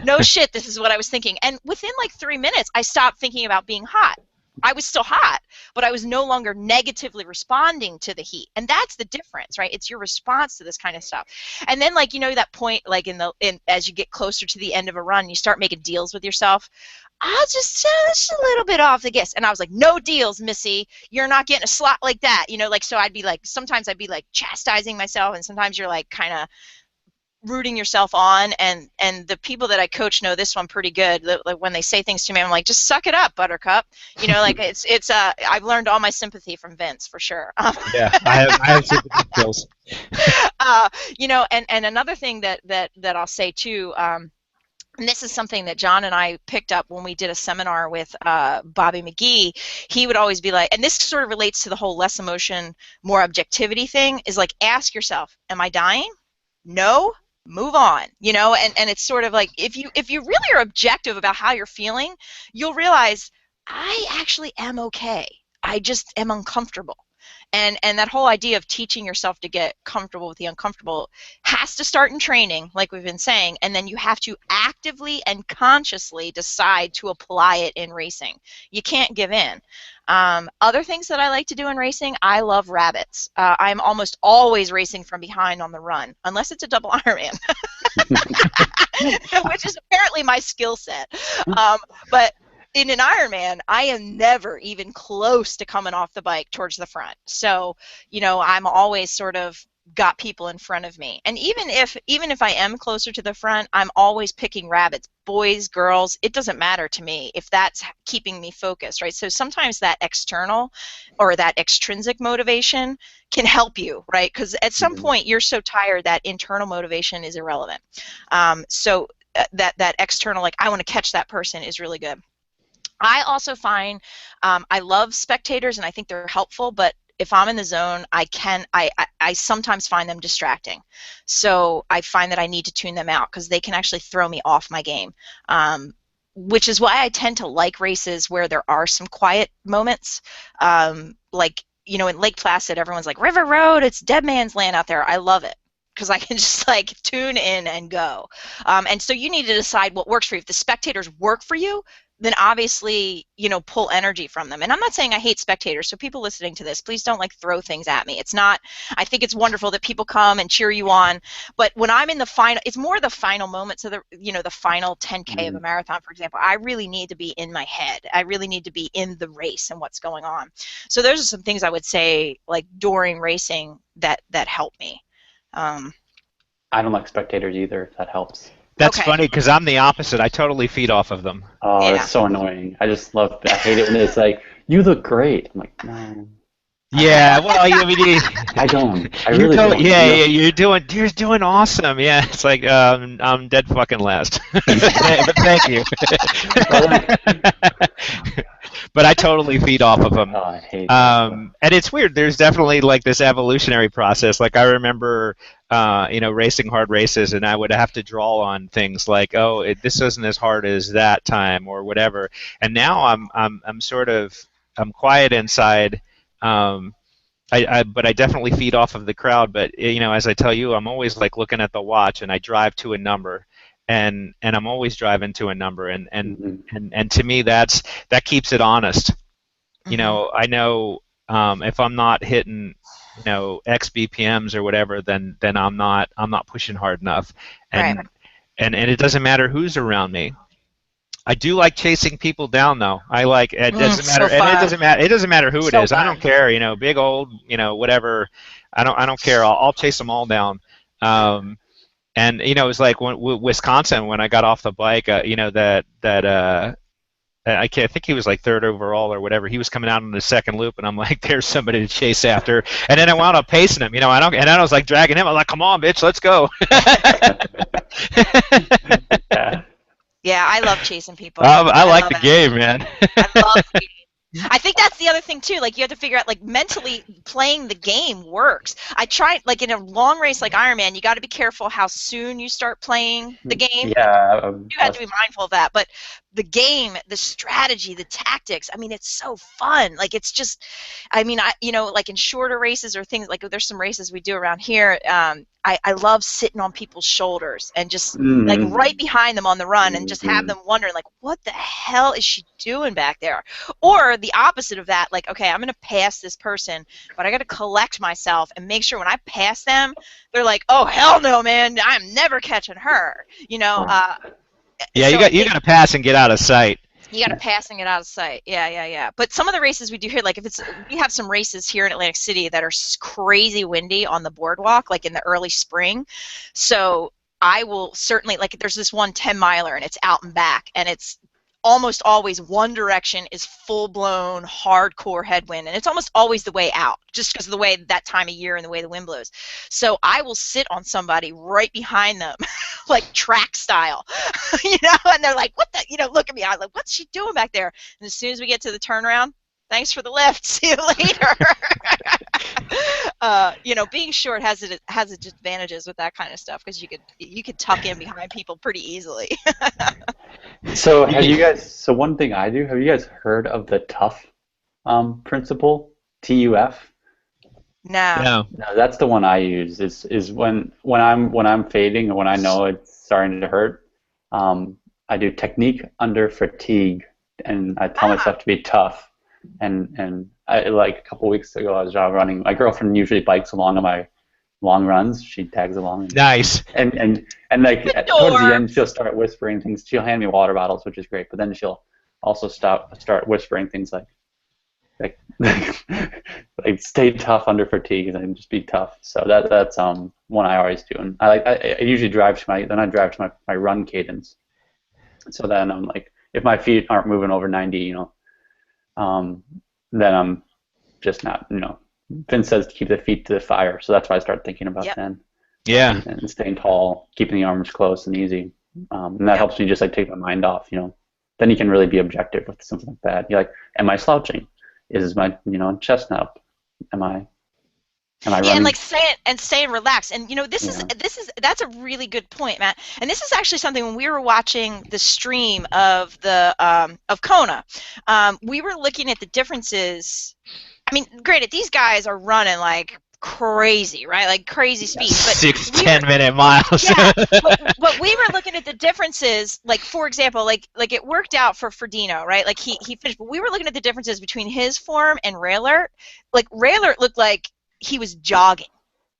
no shit, this is what I was thinking. And within like 3 minutes, I stopped thinking about being hot. I was still hot, but I was no longer negatively responding to the heat. And that's the difference, right? It's your response to this kind of stuff. And then, like, you know, that point, like as you get closer to the end of a run, you start making deals with yourself. I'll just a little bit off the gas. And I was like, no deals, Missy. You're not getting a slot like that. You know, like, so I'd be like, sometimes I'd be like chastising myself, and sometimes you're like kind of rooting yourself on, and the people that I coach know this one pretty good. Like when they say things to me, I'm like, just suck it up, Buttercup. You know, like it's I've learned all my sympathy from Vince for sure. Yeah, I have sympathy skills. You know, and another thing that I'll say too. And this is something that John and I picked up when we did a seminar with Bobby McGee. He would always be like, and this sort of relates to the whole less emotion, more objectivity thing, is like, ask yourself, am I dying? No. Move on, you know, and it's sort of like, if you really are objective about how you're feeling, you'll realize I actually am okay. I just am uncomfortable. And that whole idea of teaching yourself to get comfortable with the uncomfortable has to start in training, like we've been saying, and then you have to actively and consciously decide to apply it in racing. You can't give in. Other things that I like to do in racing, I love rabbits. I'm almost always racing from behind on the run, unless it's a double Ironman, which is apparently my skill set. But in an Ironman, I am never even close to coming off the bike towards the front. So, you know, I'm always sort of got people in front of me. And even if I am closer to the front, I'm always picking rabbits, boys, girls, it doesn't matter to me if that's keeping me focused, right? So sometimes that external or that extrinsic motivation can help you, right? Because at some point you're so tired that internal motivation is irrelevant. So that external, like, I want to catch that person, is really good. I also find I love spectators, and I think they're helpful, but if I'm in the zone, I sometimes find them distracting. So I find that I need to tune them out, because they can actually throw me off my game, which is why I tend to like races where there are some quiet moments. Like, you know, in Lake Placid, everyone's like, River Road, it's dead man's land out there. I love it, because I can just like tune in and go. And so you need to decide what works for you. If the spectators work for you, then obviously, you know, pull energy from them. And I'm not saying I hate spectators, so people listening to this, please don't like throw things at me. It's not, I think it's wonderful that people come and cheer you on, but when I'm in the final, it's more the final moments of the, you know, the final 10K of a marathon, for example, I really need to be in my head. I really need to be in the race and what's going on. So those are some things I would say, like, during racing that help me. I don't like spectators either, if that helps. That's funny, because I'm the opposite. I totally feed off of them. Oh, yeah. It's so annoying. I just love it. I hate it when it's like, you look great. I'm like, no. Yeah, well, I mean, I don't. I really don't. Yeah, you're doing awesome. Yeah, it's like I'm dead fucking last. But thank you. But I totally feed off of them. Oh, I hate that. And it's weird. There's definitely like this evolutionary process. Like I remember, you know, racing hard races, and I would have to draw on things like, oh, this isn't as hard as that time or whatever. And now I'm sort of quiet inside. But I definitely feed off of the crowd. But you know, as I tell you, I'm always like looking at the watch, and I drive to a number, and I'm always driving to a number, and to me that keeps it honest. You know, I know if I'm not hitting, you know, X BPMs or whatever, then I'm not pushing hard enough, and it doesn't matter who's around me. I do like chasing people down, though. I like it doesn't So matter, and it fun. doesn't matter. It doesn't matter who it So is. I don't fun. care. Big old, whatever. I don't care. I'll chase them all down. And it was like Wisconsin when I got off the bike. I think he was like third overall or whatever. He was coming out in the second loop, and I'm like, "There's somebody to chase after." And then I wound up pacing him. And I was like dragging him. I'm like, "Come on, bitch, let's go." Yeah. Yeah, I love chasing people. I like love the it. game, man. I love the game. I think that's the other thing too. Like you have to figure out, like mentally playing the game works. I try, like in a long race like Ironman, you got to be careful how soon you start playing the game. Yeah. You have to be mindful of that. But the game, the strategy, the tactics, I mean, it's so fun. Like it's just, I mean, like in shorter races or things, like there's some races we do around here. I love sitting on people's shoulders and just like right behind them on the run and just have them wondering like, what the hell is she doing back there? Or the opposite of that, like, okay, I'm going to pass this person, but I got to collect myself and make sure when I pass them, they're like, oh, hell no, man, I'm never catching her. Yeah, So you got to pass and get out of sight. you got to pass and get out of sight. Yeah. But some of the races we do here, like we have some races here in Atlantic City that are crazy windy on the boardwalk, like in the early spring. So I will certainly, like there's this one 10-miler and it's out and back, and it's almost always one direction is full-blown hardcore headwind, and it's almost always the way out just because of the way that time of year and the way the wind blows. So I will sit on somebody right behind them like track style, and they're like, what the, look at me, I'm like, what's she doing back there? And as soon as we get to the turnaround, thanks for the lift, see you later. Being short has its advantages with that kind of stuff because you could tuck in behind people pretty easily. So one thing I do, have you guys heard of the tough principle? TUF? No. No, that's the one I use. Is when I'm fading or when I know it's starting to hurt, I do technique under fatigue, and I tell myself to be tough. And I, like a couple weeks ago, I was running. My girlfriend usually bikes along on my long runs. She tags along. Nice. And like towards the end, she'll start whispering things. She'll hand me water bottles, which is great. But then she'll also start whispering things like stay tough under fatigue and just be tough. So that's one I always do. And I usually drive to my run cadence. So then I'm like, if my feet aren't moving over 90, then I'm just not, Finn says to keep the feet to the fire, so that's why I start thinking about then. Yeah. And staying tall, keeping the arms close and easy, and that helps me just like take my mind off. Then you can really be objective with something like that. You're like, am I slouching? Is my chest up? Am I running? And like staying relaxed. And that's a really good point, Matt. And this is actually something when we were watching the stream of the of Kona, we were looking at the differences. I mean, granted, these guys are running like crazy, right? Like crazy speed. But 10-minute miles. Yeah, but we were looking at the differences. Like for example, like it worked out for Dino, right? Like he finished. But we were looking at the differences between his form and Raylert. Like Raylert looked like he was jogging,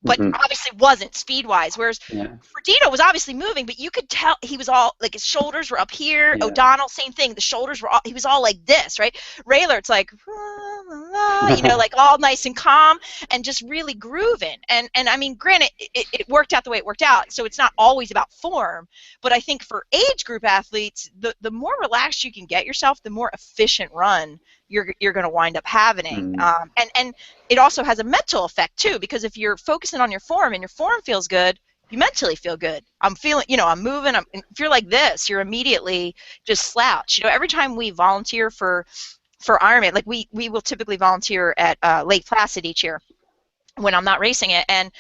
but obviously wasn't speed-wise. Whereas Frodeno was obviously moving, but you could tell he was all like his shoulders were up here. Yeah. O'Donnell, same thing. The shoulders were all, he was all like this, right? Rayler's like, like all nice and calm and just really grooving. And I mean, granted, it worked out the way it worked out, so it's not always about form. But I think for age group athletes, the more relaxed you can get yourself, the more efficient run you're going to wind up having. And it also has a mental effect too, because if you're focusing on your form and your form feels good, you mentally feel good. I'm feeling, I'm moving. If you're like this, you're immediately just slouch. Every time we volunteer for Ironman, like we will typically volunteer at Lake Placid each year when I'm not racing it, and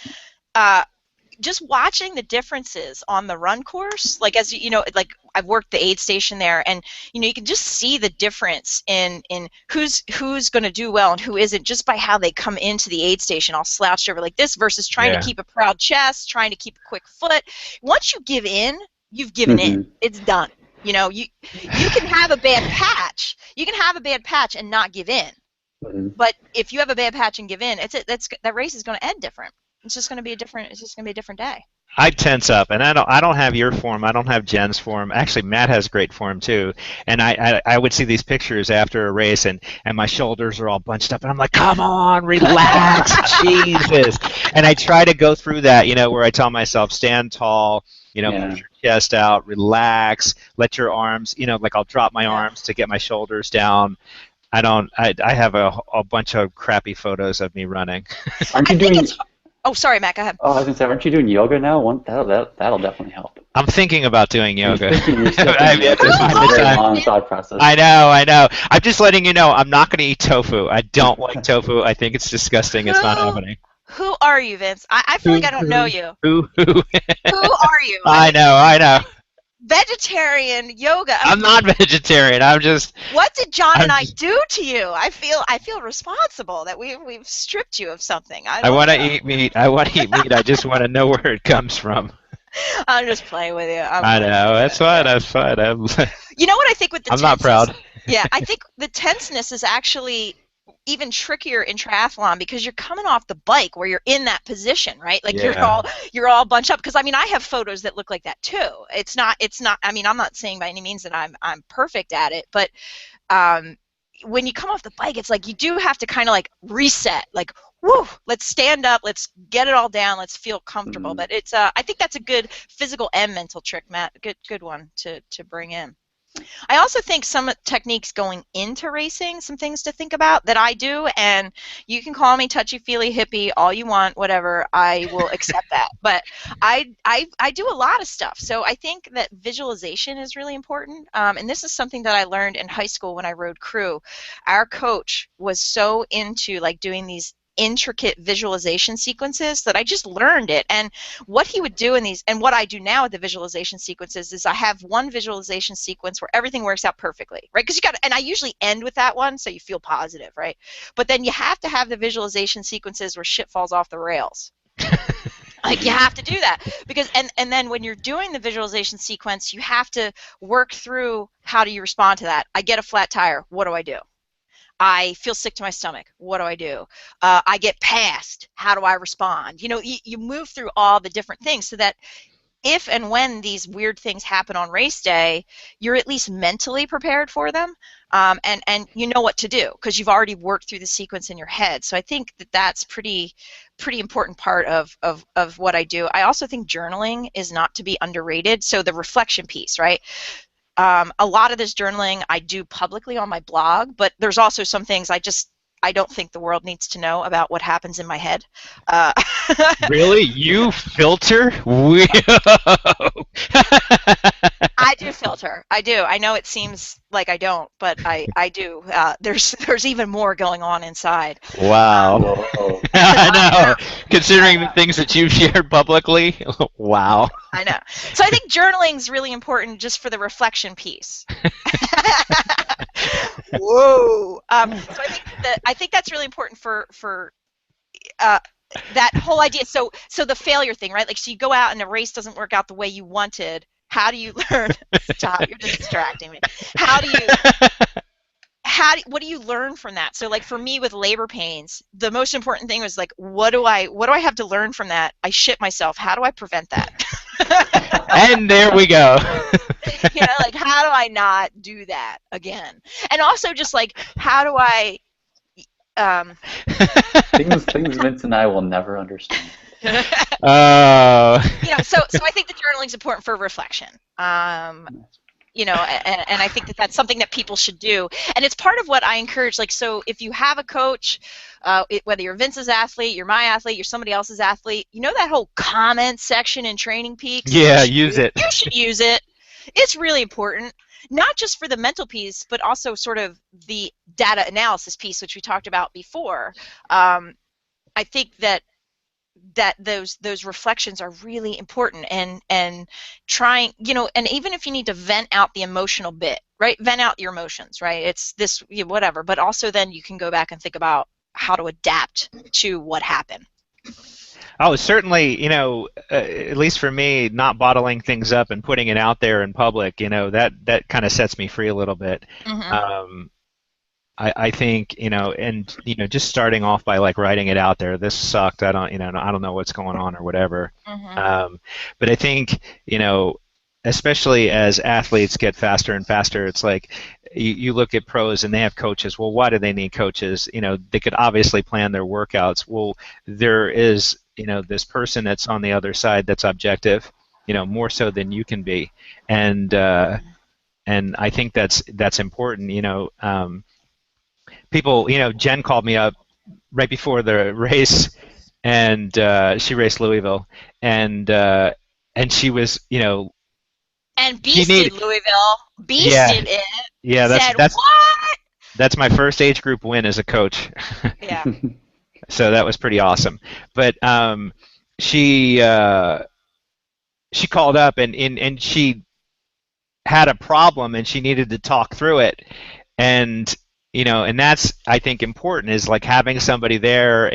just watching the differences on the run course, like as like I've worked the aid station there, and you can just see the difference in who's going to do well and who isn't just by how they come into the aid station all slouched over like this versus trying to keep a proud chest, trying to keep a quick foot. Once you give in, you've given in. It's done. You can have a bad patch. You can have a bad patch and not give in. But if you have a bad patch and give in, that race is going to end different. It's just going to be a different day. I tense up, and I don't have your form. I don't have Jen's form. Actually, Matt has great form too. And I would see these pictures after a race, and my shoulders are all bunched up, and I'm like, come on, relax, Jesus. And I try to go through that, where I tell myself, stand tall, Yeah. push your chest out, relax, let your arms, like I'll drop my arms to get my shoulders down. I don't. I have a bunch of crappy photos of me running. Aren't I you think doing? it's. Oh, sorry, Matt. Go ahead. Oh, I was gonna say, aren't you doing yoga now? That'll definitely help. I'm thinking about doing yoga. You're still I thinking have to this is find a the very time. long thought process. I know. I'm just letting you know I'm not going to eat tofu. I don't like tofu. I think it's disgusting. It's not happening. Who are you, Vince? I feel like I don't know you. Who? Who are you? I know. Vegetarian yoga. I'm not vegetarian. I'm just. What did John and I do to you? I feel responsible that we've stripped you of something. I want to eat meat. I just want to know where it comes from. I'm just playing with you. I know. That's fine. You know what I think with the I'm not proud. Yeah, I think the tenseness is actually even trickier in triathlon because you're coming off the bike where you're in that position, right? Like you're all bunched up. Because I mean, I have photos that look like that too. It's not. I mean, I'm not saying by any means that I'm perfect at it, but when you come off the bike, it's like you do have to kind of like reset, like, woo, let's stand up, let's get it all down, let's feel comfortable. But it's I think that's a good physical and mental trick, Matt. Good one to bring in. I also think some techniques going into racing, some things to think about that I do, and you can call me touchy-feely hippie all you want, whatever, I will accept that. But I do a lot of stuff. So I think that visualization is really important, and this is something that I learned in high school when I rode crew. Our coach was so into like doing these intricate visualization sequences that I just learned it. And what he would do in these, and what I do now with the visualization sequences, is I have one visualization sequence where everything works out perfectly, right? Because you got, and I usually end with that one so you feel positive, right? But then you have to have the visualization sequences where shit falls off the rails. Like you have to do that because and then when you're doing the visualization sequence, you have to work through how do you respond to that. I get a flat tire, what do I do? I feel sick to my stomach. What do I do? I get passed. How do I respond? You move through all the different things so that if and when these weird things happen on race day, you're at least mentally prepared for them, and you know what to do because you've already worked through the sequence in your head. So I think that that's pretty important part of what I do. I also think journaling is not to be underrated. So the reflection piece, right? A lot of this journaling I do publicly on my blog, but there's also some things I don't think the world needs to know about what happens in my head. Really? You filter? I do filter. I do. I know it seems like I don't, but I do. There's even more going on inside. Wow. I know. Considering the things that you've shared publicly, wow. I know. So I think journaling is really important just for the reflection piece. Whoa. So I think that's really important for that whole idea. So the failure thing, right? Like, so you go out and the race doesn't work out the way you wanted. How do you learn? Stop! You're distracting me. What do you learn from that? So like for me with labor pains, the most important thing was like, what do I have to learn from that? I shit myself. How do I prevent that? And there we go. Like how do I not do that again? And also just like how do I things Vince and I will never understand. So I think the journaling is important for reflection. And I think that that's something that people should do. And it's part of what I encourage. Like, so if you have a coach, whether you're Vince's athlete, you're my athlete, you're somebody else's athlete, that whole comment section in Training Peaks? Yeah, use it. You should use it. It's really important, not just for the mental piece, but also sort of the data analysis piece, which we talked about before. I think that those reflections are really important and trying, and even if you need to vent out the emotional bit, right? Vent out your emotions, right? It's this, whatever, but also then you can go back and think about how to adapt to what happened. Oh, certainly, at least for me, not bottling things up and putting it out there in public, that kind of sets me free a little bit. Mm-hmm. I think, and just starting off by like writing it out there. This sucked. I don't know what's going on or whatever. Mhm. But I think, especially as athletes get faster and faster, it's like you look at pros and they have coaches. Well, why do they need coaches? They could obviously plan their workouts. Well, there is, this person that's on the other side that's objective, more so than you can be, and I think that's important. People, Jen called me up right before the race, and she raced Louisville, and she was, And she beasted need, Louisville, yeah, beasted it. yeah, Said what? that's my first age group win as a coach, Yeah. so that was pretty awesome. But she she called up and she had a problem and she needed to talk through it, and and that's, I think, important, is like having somebody there,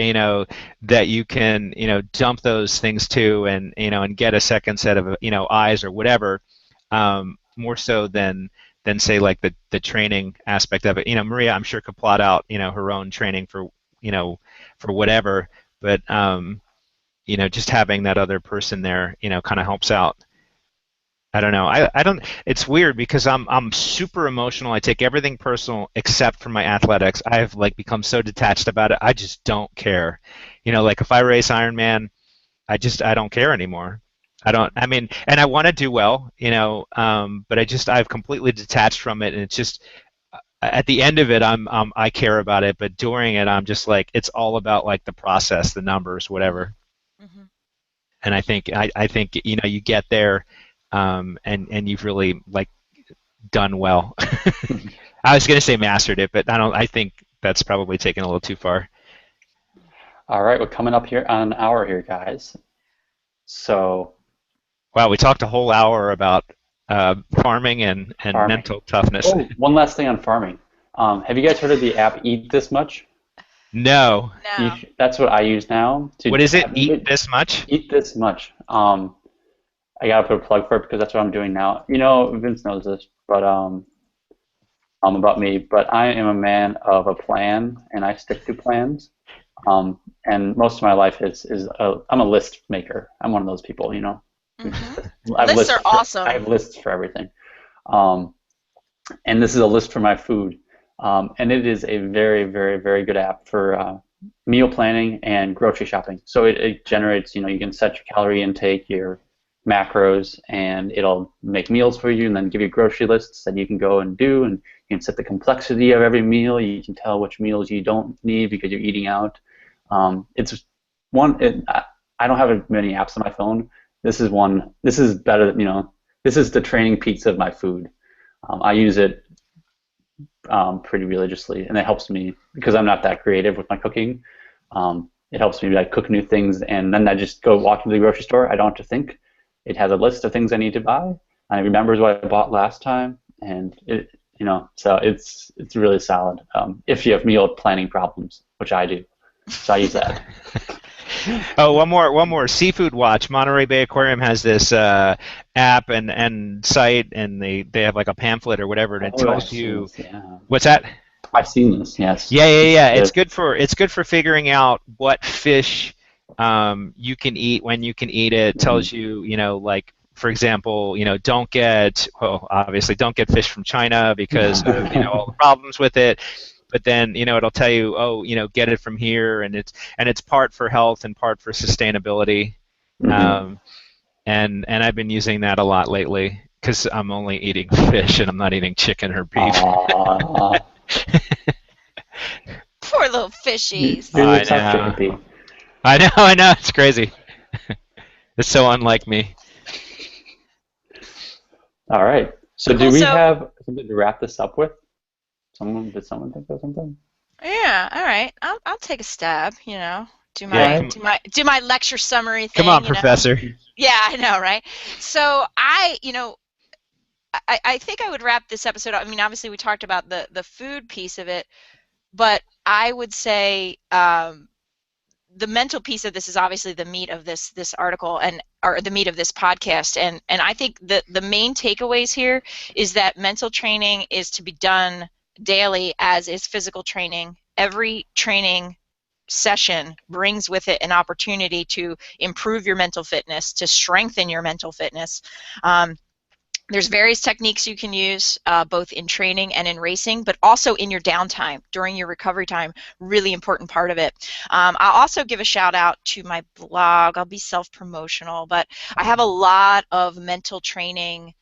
that you can, dump those things to, and and get a second set of, eyes or whatever, more so than say like the training aspect of it. Maria, I'm sure, could plot out, her own training for, for whatever, but just having that other person there, kind of helps out. I don't know. I don't. It's weird because I'm super emotional. I take everything personal except for my athletics. I've like become so detached about it. I just don't care. Like if I race Ironman, I don't care anymore. I don't. I mean, and I want to do well, but I've completely detached from it, and it's just at the end of it, I care about it, but during it, I'm just like, it's all about like the process, the numbers, whatever. Mhm. And I think you get there, and you've really like done well. I was gonna say mastered it, but I think that's probably taken a little too far. All right, we're coming up here on an hour here, guys. So Wow, we talked a whole hour about farming and farming. mental toughness. Oh, one last thing on farming. Have you guys heard of the app Eat This Much? No. No. That's what I use now to What is it? Eat this much? Eat This Much. I gotta put a plug for it because that's what I'm doing now. Vince knows this, but about me. But I am a man of a plan, and I stick to plans. And most of my life I'm a list maker. I'm one of those people. Mhm. I have Lists are awesome. I have lists for everything. And this is a list for my food. And it is a very, very, very good app for meal planning and grocery shopping. So it generates, you can set your calorie intake, your macros, and it'll make meals for you and then give you grocery lists that you can go and do. And you can set the complexity of every meal. You can tell which meals you don't need because you're eating out. It's one. I don't have many apps on my phone. This is one. This is better. This is the training pizza of my food. I use it pretty religiously, and it helps me because I'm not that creative with my cooking. It helps me like cook new things, and then I just go walk into the grocery store. I don't have to think. It has a list of things I need to buy, and it remembers what I bought last time, and so it's really solid. If you have meal planning problems, which I do, so I use that. Oh, one more. Seafood Watch. Monterey Bay Aquarium has this app and site, and they have like a pamphlet or whatever, and it tells you. Yeah. What's that? I've seen this. Yes. Yeah. It's good for figuring out what fish you can eat, when you can eat it. It tells you, like, for example, obviously don't get fish from China because of all the problems with it. But then it'll tell you, get it from here, and it's part for health and part for sustainability. And I've been using that a lot lately because I'm only eating fish and I'm not eating chicken or beef. Poor little fishies. You're the tough chicken. I know, it's crazy. It's so unlike me. All right. So do we have something to wrap this up with? Did someone think of something? Yeah. All right. I'll take a stab. Do my lecture summary thing. Come on, Professor. Yeah, I know, right? So I think I would wrap this episode up. I mean, obviously we talked about the food piece of it, but I would say the mental piece of this is obviously the meat of this article or the meat of this podcast, and I think the main takeaways here is that mental training is to be done daily as is physical training. Every training session brings with it an opportunity to improve your mental fitness, to strengthen your mental fitness. There's various techniques you can use, both in training and in racing, but also in your downtime, during your recovery time, really important part of it. I'll also give a shout out to my blog. I'll be self-promotional, but I have a lot of mental training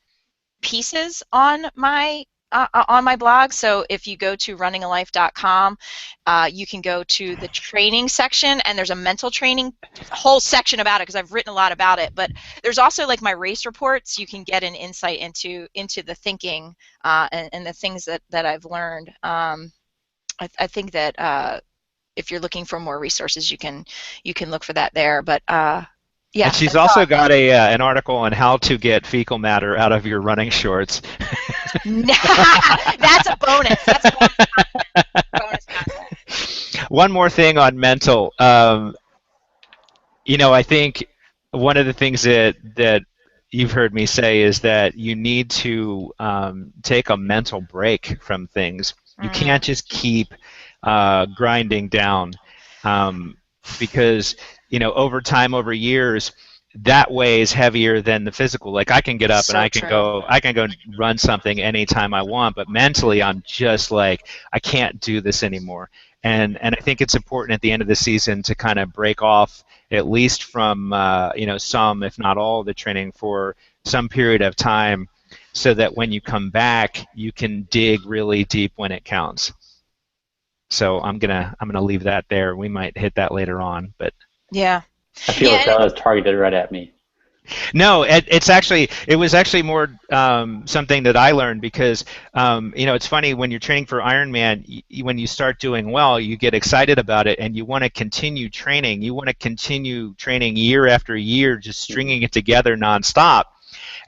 pieces on my blog. So if you go to runningalife.com, you can go to the training section, and there's a mental training whole section about it because I've written a lot about it. But there's also like my race reports. You can get an insight into the thinking and the things that I've learned. I think that if you're looking for more resources, you can look for that there. But yeah, and she's also got an article on how to get fecal matter out of your running shorts. That's a bonus. That's a bonus content. One more thing on mental. I think one of the things that you've heard me say is that you need to take a mental break from things. You can't just keep grinding down because over time, over years, that weighs heavier than the physical. Like I can get up and I can go run something anytime I want, but mentally I'm just like I can't do this anymore. And I think it's important at the end of the season to kind of break off at least from some, if not all, of the training for some period of time, so that when you come back, you can dig really deep when it counts. So I'm gonna leave that there. We might hit that later on, but yeah. I feel like that was targeted right at me. No, it was actually more something that I learned because it's funny when you're training for Ironman, when you start doing well, you get excited about it and you want to continue training. You want to continue training year after year, just stringing it together nonstop.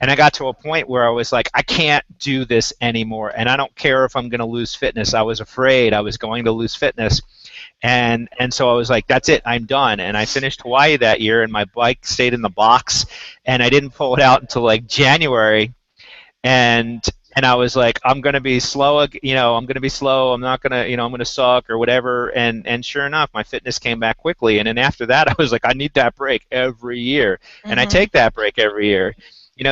And I got to a point where I was like, I can't do this anymore, and I don't care if I'm going to lose fitness. I was afraid I was going to lose fitness. And so I was like, that's it, I'm done. And I finished Hawaii that year, and my bike stayed in the box, and I didn't pull it out until like January. And I was like, I'm gonna be slow, I'm gonna be slow. I'm not gonna, I'm gonna suck or whatever. And sure enough, my fitness came back quickly. And then after that, I was like, I need that break every year, and I take that break every year.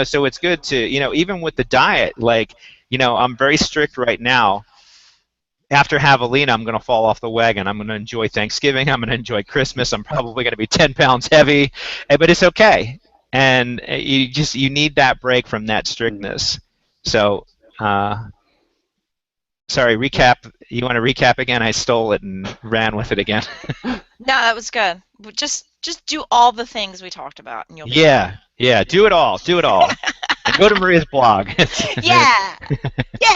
So it's good to, even with the diet, like, I'm very strict right now. After Javelina, I'm going to fall off the wagon. I'm going to enjoy Thanksgiving. I'm going to enjoy Christmas. I'm probably going to be 10 pounds heavy, but it's okay. And you need that break from that strictness. So, sorry, recap. You want to recap again? I stole it and ran with it again. No, that was good. Just do all the things we talked about, and you'll be fine. Yeah, do it all. And go to Maria's blog. Yeah,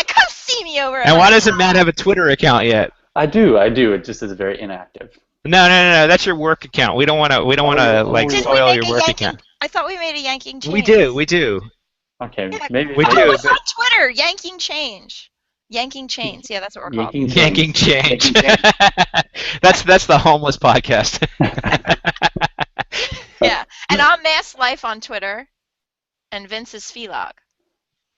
come see me over. And why doesn't Matt have a Twitter account yet? I do. It just is very inactive. No. That's your work account. We don't want to soil your work account. I thought we made a Yanking change. We do. Okay, yeah. maybe we do. It's on Twitter. Yanking change. Yanking chains. Yeah, that's what we're called. Yanking change. That's the homeless podcast. Yeah, and I'm Mass Life on Twitter, and Vince is Philog.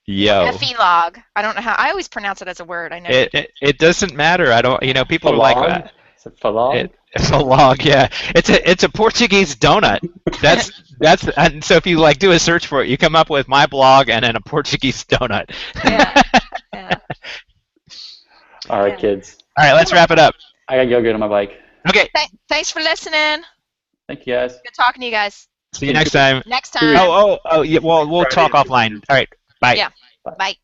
Yo. Philog. I don't know how. I always pronounce it as a word. I know. It doesn't matter. I don't. People are like. Is it Philog? It's a log. Yeah. It's a Portuguese donut. That's and so if you do a search for it, you come up with my blog and then a Portuguese donut. Yeah. All right, kids. All right, let's wrap it up. I gotta go get on my bike. Okay. Thanks for listening. Thank you, guys. Good talking to you guys. See you next time. Next time. Oh, yeah. Well, we'll talk offline. All right. Bye. Yeah. Bye.